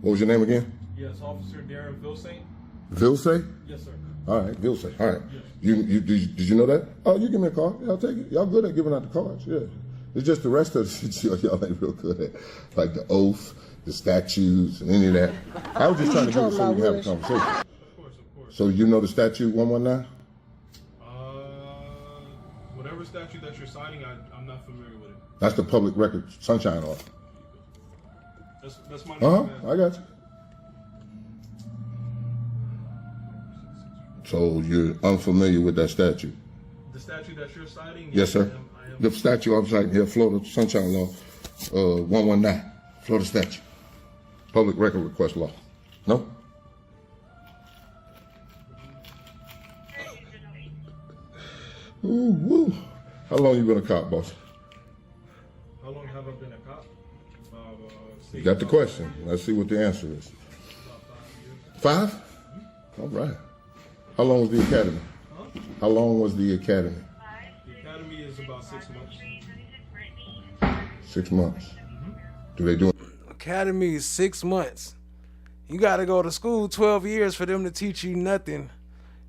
What was your name again? Yes, Officer Darren Vilsaint. Vilsaint? Yes, sir. All right, Vilsaint. All right. Did you know that? Oh, you give me a call. Yeah, I'll take it. Y'all good at giving out the cards. Yeah. It's just the rest of the shit y'all ain't real good at. Like the oath, the statutes, and any of that. I was just trying to get it so we can have a conversation. Of course, of course. So you know the statute 119? Whatever statute that you're citing, I'm not familiar with it. That's the public record sunshine law. That's my I got you. So you're unfamiliar with that statute? The statute that you're citing? Yes, sir. The statute I'm citing here, Florida Sunshine Law, 119, Florida statute, public record request law. No? Ooh, woo. How long you been a cop, boss? How long have I been a cop? You got the question. Let's see what the answer is. 5? All right. How long was the academy? How long was the academy? The academy is about 6 months. 6 months. Do they do it? Academy is 6 months. You got to go to school 12 years for them to teach you nothing.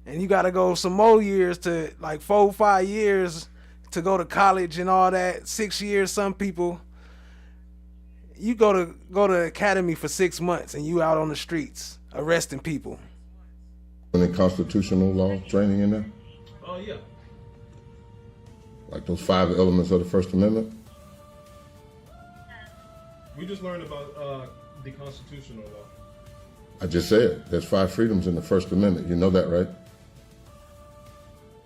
And you got to go some more years to like 4, 5 years to go to college and all that. 6 years, some people. You go to academy for 6 months and you out on the streets arresting people. Any constitutional law training in there? Oh, yeah. Like those 5 elements of the First Amendment? We just learned about the constitutional law. I just said, there's 5 freedoms in the First Amendment. You know that, right?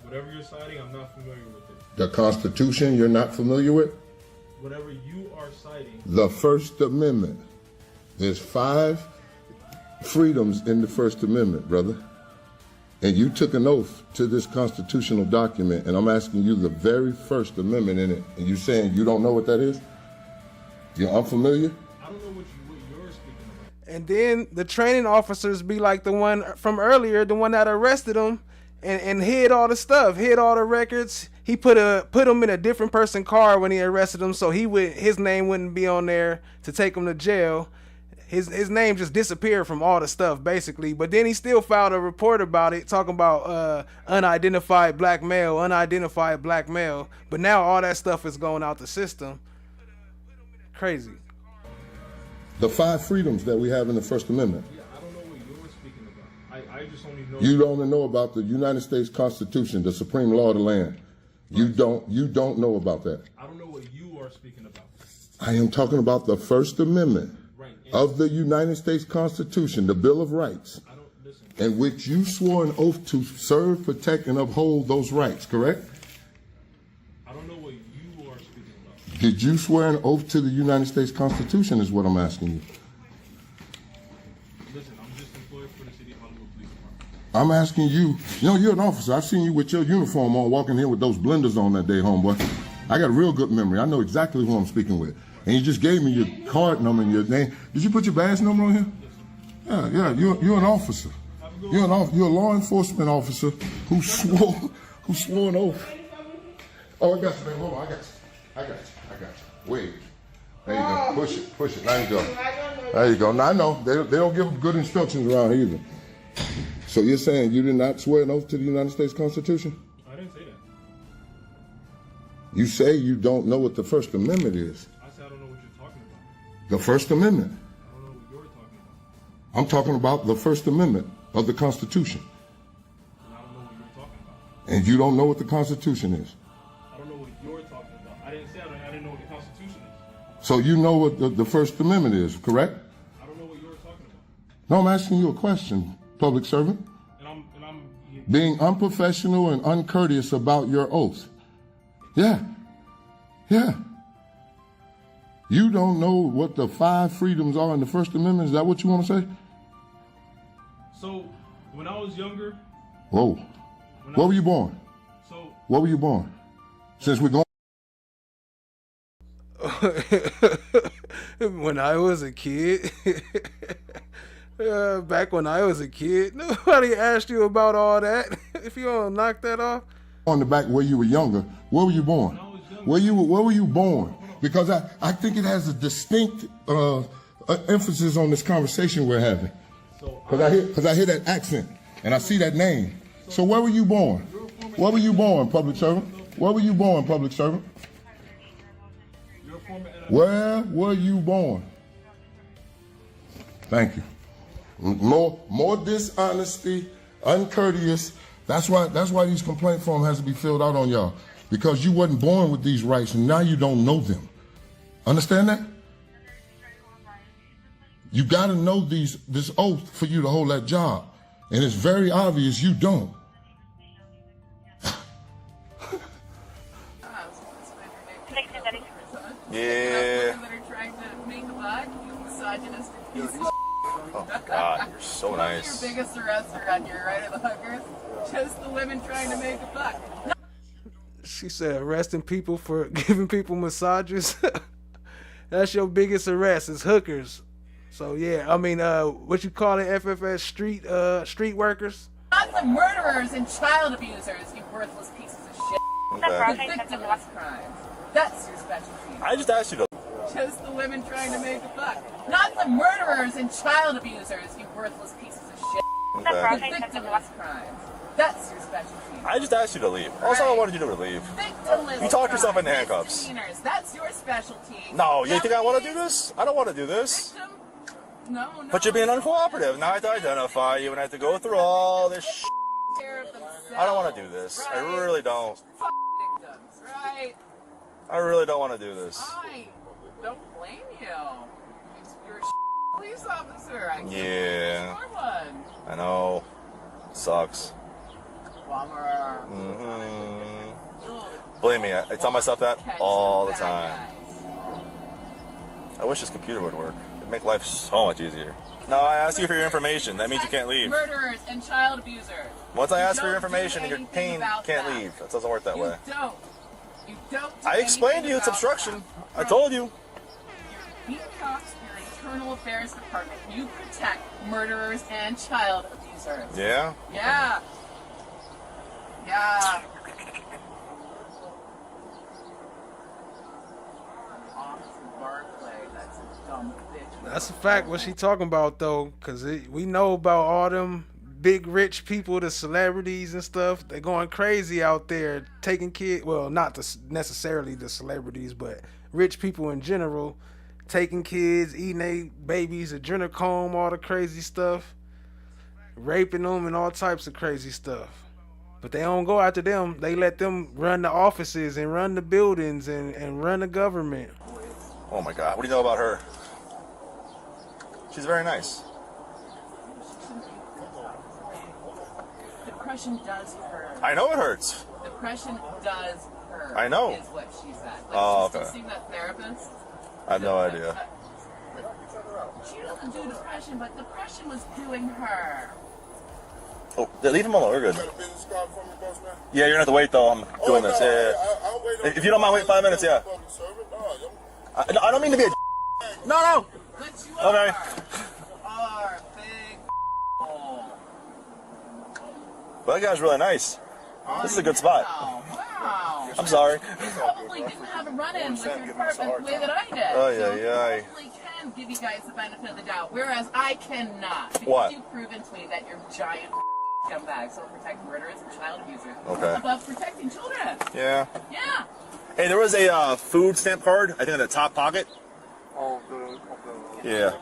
Whatever you're citing, I'm not familiar with it. The Constitution, you're not familiar with? Whatever you are citing. The First Amendment. There's 5 freedoms in the First Amendment, brother. And you took an oath to this constitutional document, and I'm asking you the very First Amendment in it, and you saying you don't know what that is? You're unfamiliar? I don't know what you're speaking about. And then the training officers be like the one from earlier, the one that arrested him and hid all the stuff, hid all the records. He put him in a different person's car when he arrested him, so his name wouldn't be on there to take him to jail. His name just disappeared from all the stuff, basically. But then he still filed a report about it, talking about unidentified black male. But now all that stuff is going out the system. Crazy. The 5 freedoms that we have in the First Amendment. Yeah, I don't know what you're speaking about. I just only know. You don't know about the United States Constitution, the supreme law of the land. You don't know about that. I don't know what you are speaking about. I am talking about the First Amendment of the United States Constitution, the Bill of Rights, in which you swore an oath to serve, protect, and uphold those rights, correct? I don't know what you are speaking about. Did you swear an oath to the United States Constitution is what I'm asking you. Listen, I'm just employed for the City of Hollywood Police Department. I'm asking you, you're an officer. I've seen you with your uniform on, walking here with those blenders on that day, homeboy. I got a real good memory. I know exactly who I'm speaking with. And you just gave me your card number and your name. Did you put your badge number on here? Yeah, you're an officer. You're a law enforcement officer who swore an oath. Oh, I got you, man. Hold on, I got you. Wait. There you go. Push it. There you go. Now I know they don't give good instructions around here either. So you're saying you did not swear an oath to the United States Constitution? I didn't say that. You say you don't know what the First Amendment is. I don't know what you're talking about. The First Amendment. I don't know what you're talking about. I'm talking about the First Amendment of the Constitution. And I don't know what you're talking about. And you don't know what the Constitution is. I don't know what you're talking about. I didn't say I didn't know what the Constitution is. So you know what the First Amendment is, correct? I don't know what you're talking about. No, I'm asking you a question, public servant. And I'm being unprofessional and uncourteous about your oath. Yeah. You don't know what the 5 freedoms are in the First Amendment? Is that what you want to say? So, when I was younger... Whoa. Where were you born? Where were you born? Since we're going... When I was a kid. Back when I was a kid. Nobody asked you about all that. If you don't knock that off. On the back where you were younger, where were you born? Where were you born? Because I think it has a distinct emphasis on this conversation we're having. Because I hear that accent and I see that name. So where were you born? Where were you born, public servant? Where were you born, public servant? Where were you born? Thank you. More dishonesty, uncourteous. That's why these complaint form has to be filled out on y'all. Because you wasn't born with these rights and now you don't know them. Understand that? You got to know this oath for you to hold that job. And it's very obvious you don't. Yeah. Oh God, you're so nice. Your biggest arrestor on your right of the hookers. Just the women trying to make a buck. She said arresting people for giving people massages. That's your biggest arrest is hookers. So yeah, I mean, what you call it, FFS street workers? Not the murderers and child abusers, you worthless pieces of shit. Okay. The victimless crimes. That's your specialty. I just asked you to. Just the women trying to make a buck. Not the murderers and child abusers, you worthless pieces of shit. Okay. The victimless crimes. That's your specialty. I just asked you to leave. Also, I wanted you to leave. Victimless You talked yourself into handcuffs. misdemeanors. That's your specialty. No, you think I want to do this? I don't want to do this. No. But you're being uncooperative. Now I have to identify you and I have to go through all this shit. I don't want to do this. I really don't. Victims, right? I really don't want to do this. I don't blame you. You're a police officer. I Yeah. one. I know. Sucks. Bummer. Believe me, I tell myself that all the time. I wish this computer would work. It'd make life so much easier. No, I asked you for your information. That means you can't leave. Murderers and child abusers. Once I ask for your You don't information do and your anything pain, about can't that. leave. That doesn't work that way. You don't do I explained to you it's anything about obstruction. I told you. Pete Cox, your internal affairs department. You protect murderers and child abusers. Yeah? Yeah. Yeah. Officer Barclay, that's a dumb bitch. That's a fact. What she talking about though, because we know about all them big rich people, the celebrities and stuff. They're going crazy out there taking kids. Well, not necessarily the celebrities, but rich people in general, taking kids, eating their babies, adrenochrome, all the crazy stuff, raping them, and all types of crazy stuff. But they don't go after them. They let them run the offices and run the buildings and run the government. Oh my God. What do you know about her? She's very nice. Depression does hurt. I know it hurts. Depression does hurt. I know. Is what she said. Like, Oh, she's okay. still seeing that therapist. I have no idea. She doesn't do depression, but depression was doing her. Oh, leave him alone. We're good. Yeah, you're gonna have to wait though. I'm doing this. Yeah. If you don't mind, wait 5 minutes. Yeah. I don't mean to be a. No. Okay. Well, that guy's really nice. This is a good spot. Wow. I'm sorry. You probably didn't have a run-in with your department the way that I did. Oh, So yeah. I probably can give you guys the benefit of the doubt, whereas I cannot. Because What? you've proven to me that you're giant scumbags who protect murderers and child abusers Okay. above protecting children. Yeah. Yeah. Hey, there was a food stamp card, I think in the top pocket. Yeah.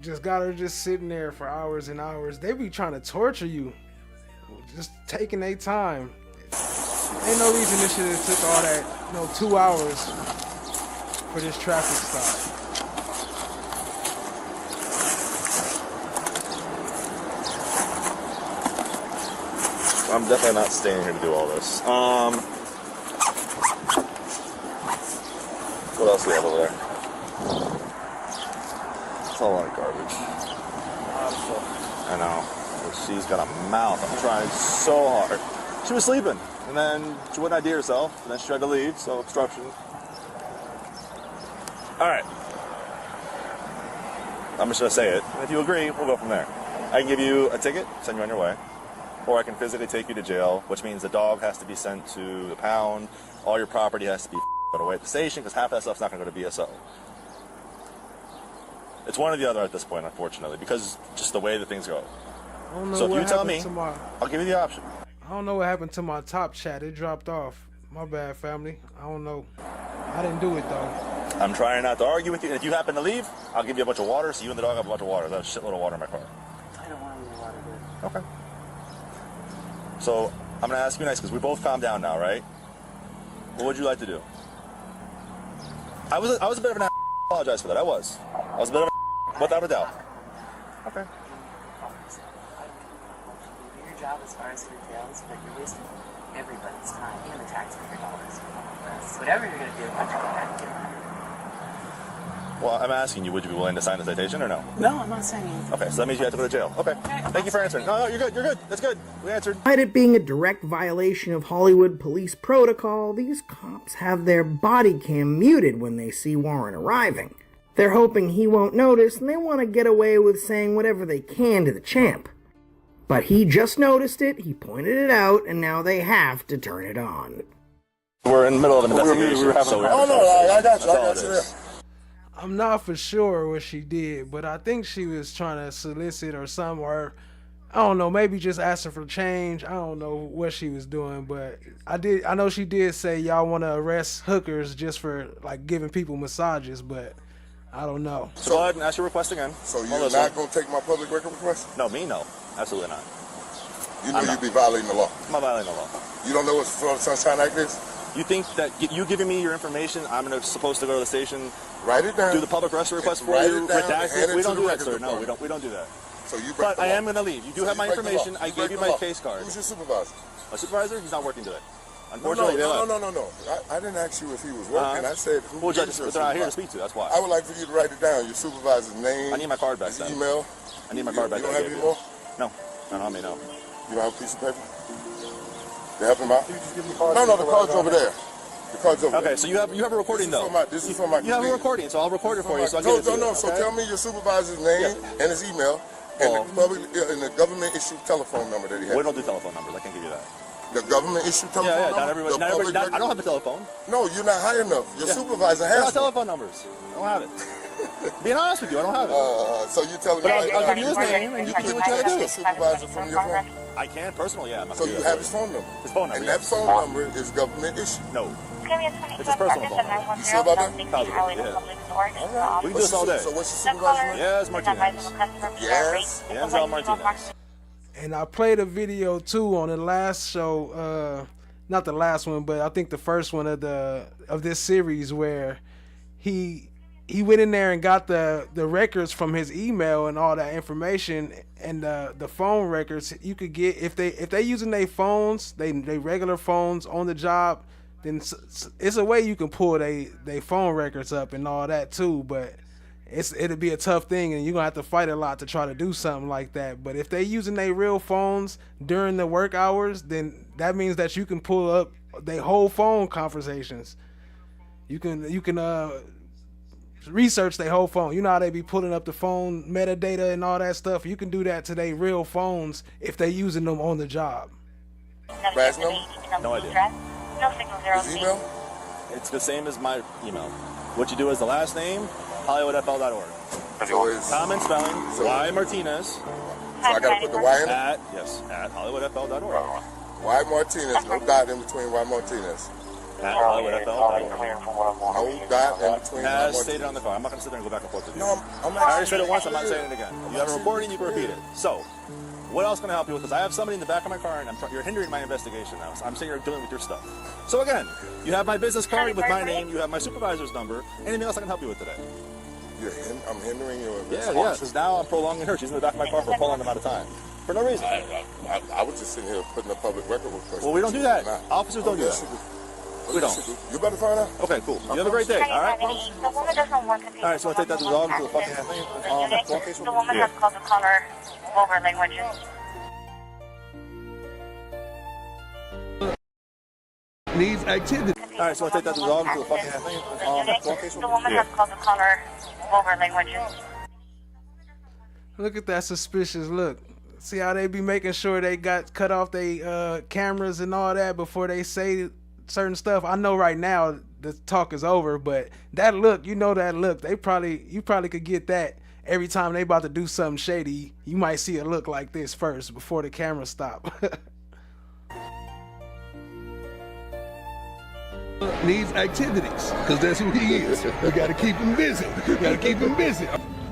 Just got her just sitting there for hours and hours. They be trying to torture you. Just taking their time. Ain't no reason this should have took all that, 2 hours for this traffic stop. I'm definitely not staying here to do all this. What else do we have over there? It's a lot of garbage. I know. She's got a mouth. I'm trying so hard. She was sleeping, and then she wouldn't ID herself, and then she tried to leave, so obstruction. All right. I'm just gonna say it. And if you agree, we'll go from there. I can give you a ticket, send you on your way. or I can physically take you to jail, which means the dog has to be sent to the pound, all your property has to be put away at the station, because half that stuff's not going to go to BSO. It's one or the other at this point, unfortunately, because just the way that things go. I don't know So if what you tell me, happened to my, I'll give you the option. I don't know what happened to my top chat. It dropped off. My bad, family. I don't know. I didn't do it, though. I'm trying not to argue with you. And if you happen to leave, I'll give you a bunch of water, so you and the dog have a bunch of water. There's a shitload of water in my car. I don't want any water, dude. Okay. So I'm going to ask you nice, because we both calmed down now, right? What would you like to do? I was a bit of an ass. I apologize for that. I was a bit of an ass, without a doubt. Okay. Your job as far as details, but you're wasting everybody's time and the taxpayer dollars. So whatever you're going to do, why don't you go back and get it? Well, I'm asking you, would you be willing to sign the citation or no? No, I'm not saying anything. Okay, so that means you have to go to jail. Okay. Thank you for answering. No, you're good. You're good. That's good. We answered. Despite it being a direct violation of Hollywood police protocol, these cops have their body cam muted when they see Warren arriving. They're hoping he won't notice, and they want to get away with saying whatever they can to the champ. But he just noticed it, he pointed it out, and now they have to turn it on. We're in the middle of an investigation. I got you there. I'm not for sure what she did, but I think she was trying to solicit or something, or I don't know, maybe just asking for change. I don't know what she was doing, but I know she did say y'all want to arrest hookers just for like giving people massages, but I don't know. So go ahead and ask your request again. So you're not going to take my public record request? No, me, no. Absolutely not. You know you'd be violating the law. I'm not violating the law. You don't know what the Florida Sunshine Act is? You think that you giving me your information, I'm supposed to go to the station, write it down, do the public arrest request for you, redact it? We don't do that, sir. No, we don't do that. So you but I am going to leave. You do have my information. I gave you my case card. Who's your supervisor? My supervisor? He's not working today. No. I didn't ask you if he was working. I said who is your supervisor? They're not here to speak to. That's why. I would like for you to write it down. Your supervisor's name. I need my card back. His email. I need my card back. You don't have any more? No. No, me, no. You don't have a piece of paper? To help him out? No, the card's over there. The card's over there. Okay, so you have a recording though. This is for my. You have a recording, so I'll record it for you. So I'll give it to you. No. So tell me your supervisor's name and his email and the government issued telephone number that he has. We don't do telephone numbers. I can't give you that. The government issued telephone number? Not everybody. I don't have a telephone. No, you're not high enough. Your supervisor has not telephone numbers. I don't have it. Being honest with you, I don't have it. So you're telling me I'll give you his name and you can do what you gotta do. Your supervisor from your phone? I can personally, yeah. So you have his phone number? His phone number. And that phone number is government issued? No. It's his personal phone number. You sure about that? Yeah. We can do this all day. So what's your supervisor's name? Yes, Martinez. Yes. Denzel Martinez. And I played a video too on the last show, not the last one, but I think the first one of this series where he went in there and got the records from his email and all that information and the phone records you could get if they using their phones, they regular phones on the job, then it's a way you can pull they phone records up and all that too, but it'll be a tough thing and you're gonna have to fight a lot to try to do something like that. But if they using their real phones during the work hours, then that means that you can pull up their whole phone conversations. You can research their whole phone. You know how they be pulling up the phone metadata and all that stuff. You can do that to their real phones if they using them on the job. Last number? No idea. No signal, zero. His email? It's the same as my email. What you do is the last name, HollywoodFL.org. So it's common spelling, Y Martinez. So I gotta put the Y in it? At HollywoodFL.org. Y Martinez, no dot in between Y Martinez. At HollywoodFL.org. No dot in between. As stated on the call. I'm not going to sit there and go back and forth with you. No, I'm not. I already said it once, I'm not saying it again. You have a recording, you can repeat it. So, what else can I help you with this? I have somebody in the back of my car and you're hindering my investigation now. So I'm saying you're dealing with your stuff. So again, you have my business card with my name, you have my supervisor's number. Anything else I can help you with today? I'm hindering your investigation. Yeah, because now I'm prolonging her. She's in the back of my car for a prolonged amount of time. For no reason. I was just sitting here putting a public record request. Well, we don't do that. Officers don't do that. We don't. You better find out. Okay, cool. You have a great day, all right? All right, so I'll take that to the dog to the fucking thing. The woman has called the caller over languages. Needs activity. All right, so I'll take that to the dog to the fucking thing. The woman has called the caller over languages. Look at that suspicious look. See how they be making sure they got cut off they cameras and all that before they say certain stuff. I know right now the talk is over, but that look, you know that look, you probably could get that every time they about to do something shady. You might see a look like this first before the camera stop. Needs activities, because that's who he is. We got to keep him busy.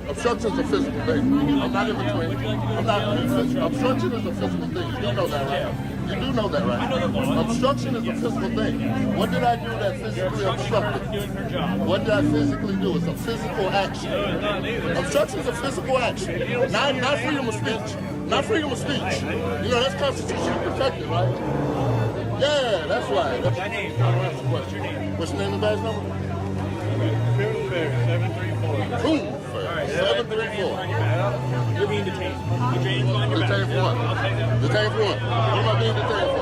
Obstruction is a physical thing. I'm not in between. Obstruction is a physical thing. You know that, right? You do know that, right? Obstruction is a physical thing. What did I do that physically obstructed? What did I physically do? It's a physical action. Obstruction is a physical action. Not freedom of speech. Not freedom of speech. You know, that's constitutionally protected, right? Yeah, that's right. What's your name? What's your name and badge number? 734. 734. You're being detained. Detained for what? Detained for what? What am I being detained for?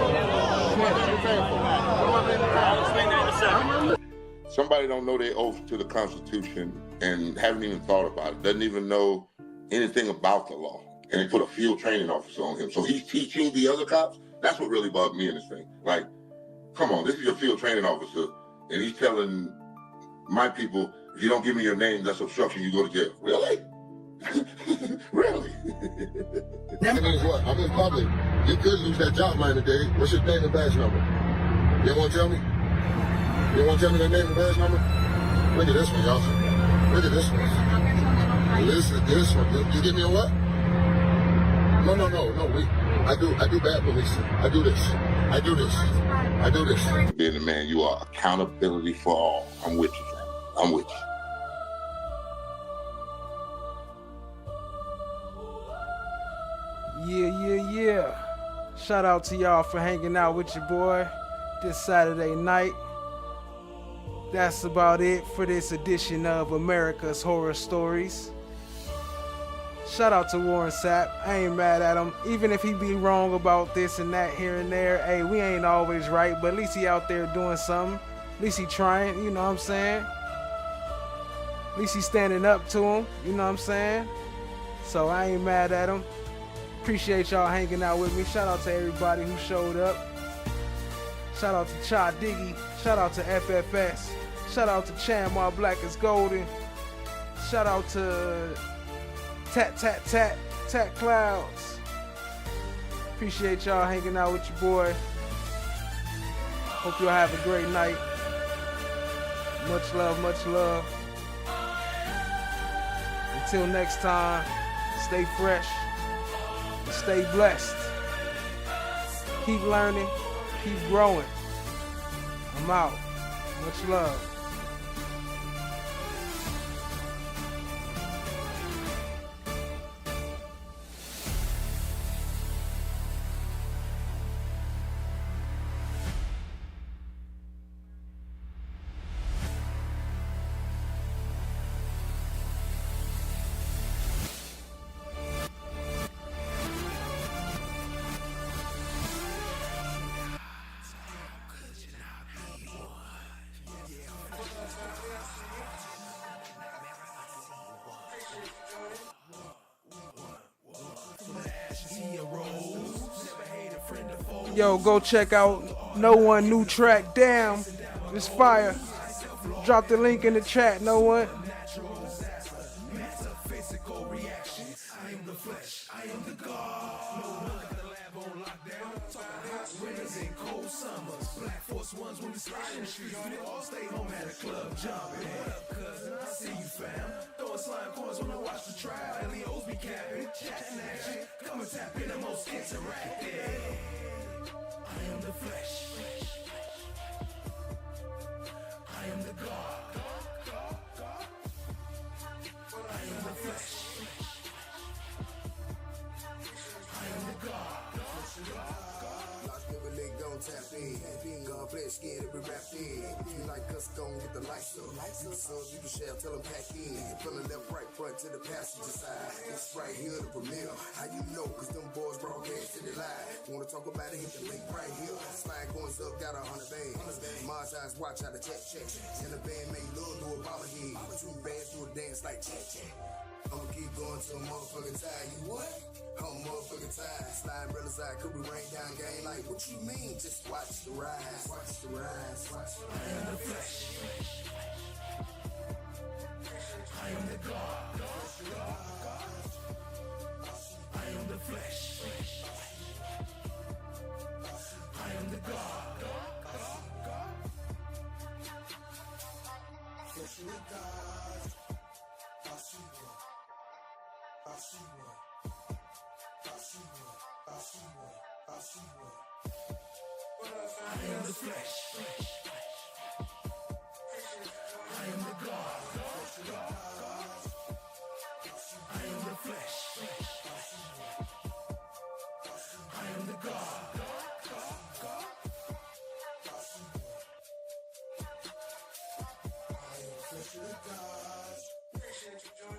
What am I being detained for? I'll explain that in a second. Somebody don't know their oath to the Constitution and haven't even thought about it, doesn't even know anything about the law. And they put a field training officer on him. So he's teaching the other cops. That's what really bugged me in this thing. Like, come on, this is your field training officer, and he's telling my people, if you don't give me your name, that's obstruction, you go to jail. Really? Really? That means what? I'm in public. You could lose that job line today. What's your name and badge number? You don't want to tell me? You don't want to tell me the name and badge number? Look at this one, y'all. Look at this one. Listen to this one. You give me a what? No. I do bad policing. I do this. Being a man, you are accountability for all. I'm with you, fam. I'm with you. Yeah. Shout out to y'all for hanging out with your boy this Saturday night. That's about it for this edition of America's Horror Stories. Shout out to Warren Sapp. I ain't mad at him. Even if he be wrong about this and that here and there, hey, we ain't always right, but at least he out there doing something. At least he trying, you know what I'm saying? At least he standing up to him, you know what I'm saying? So I ain't mad at him. Appreciate y'all hanging out with me. Shout out to everybody who showed up. Shout out to Cha Diggy. Shout out to FFS. Shout out to Chanmar Black is Golden. Shout out to Tat Clouds. Appreciate y'all hanging out with your boy. Hope y'all have a great night. Much love, much love. Until next time, stay fresh, stay blessed. Keep learning, keep growing. I'm out. Much love. Yo, go check out No One new track. Damn, it's fire. Drop the link in the chat. No One. Come and tap in the most interactive. I am the flesh. I am the God. I am the flesh. I am the God. Gon' tap in. God bless, scared to be wrapped in. If you like us, gon' get the lights up. You can sub, you can share, tell them pack in. From the left, right, front to the passenger side. It's right here, the premiere. How you know? Cause them boys broadcast to the live. Wanna talk about it, hit the link right here. Slide coins up, got 100 bands. Mars eyes, watch how the check. And the band made love to a ball head. Two bands do a dance like check. I'ma keep going till I'm motherfucking tired. You what? I'm motherfucking tired. Sliding brothers out, could we rain down game? Like, what you mean? Just watch the rise. Watch the rise. Watch the rise. I am the flesh. I am the God. I am the flesh. I am the God. Flesh of the God. I am the flesh. I am the God. I am the flesh. I am the God. I am the flesh of the God.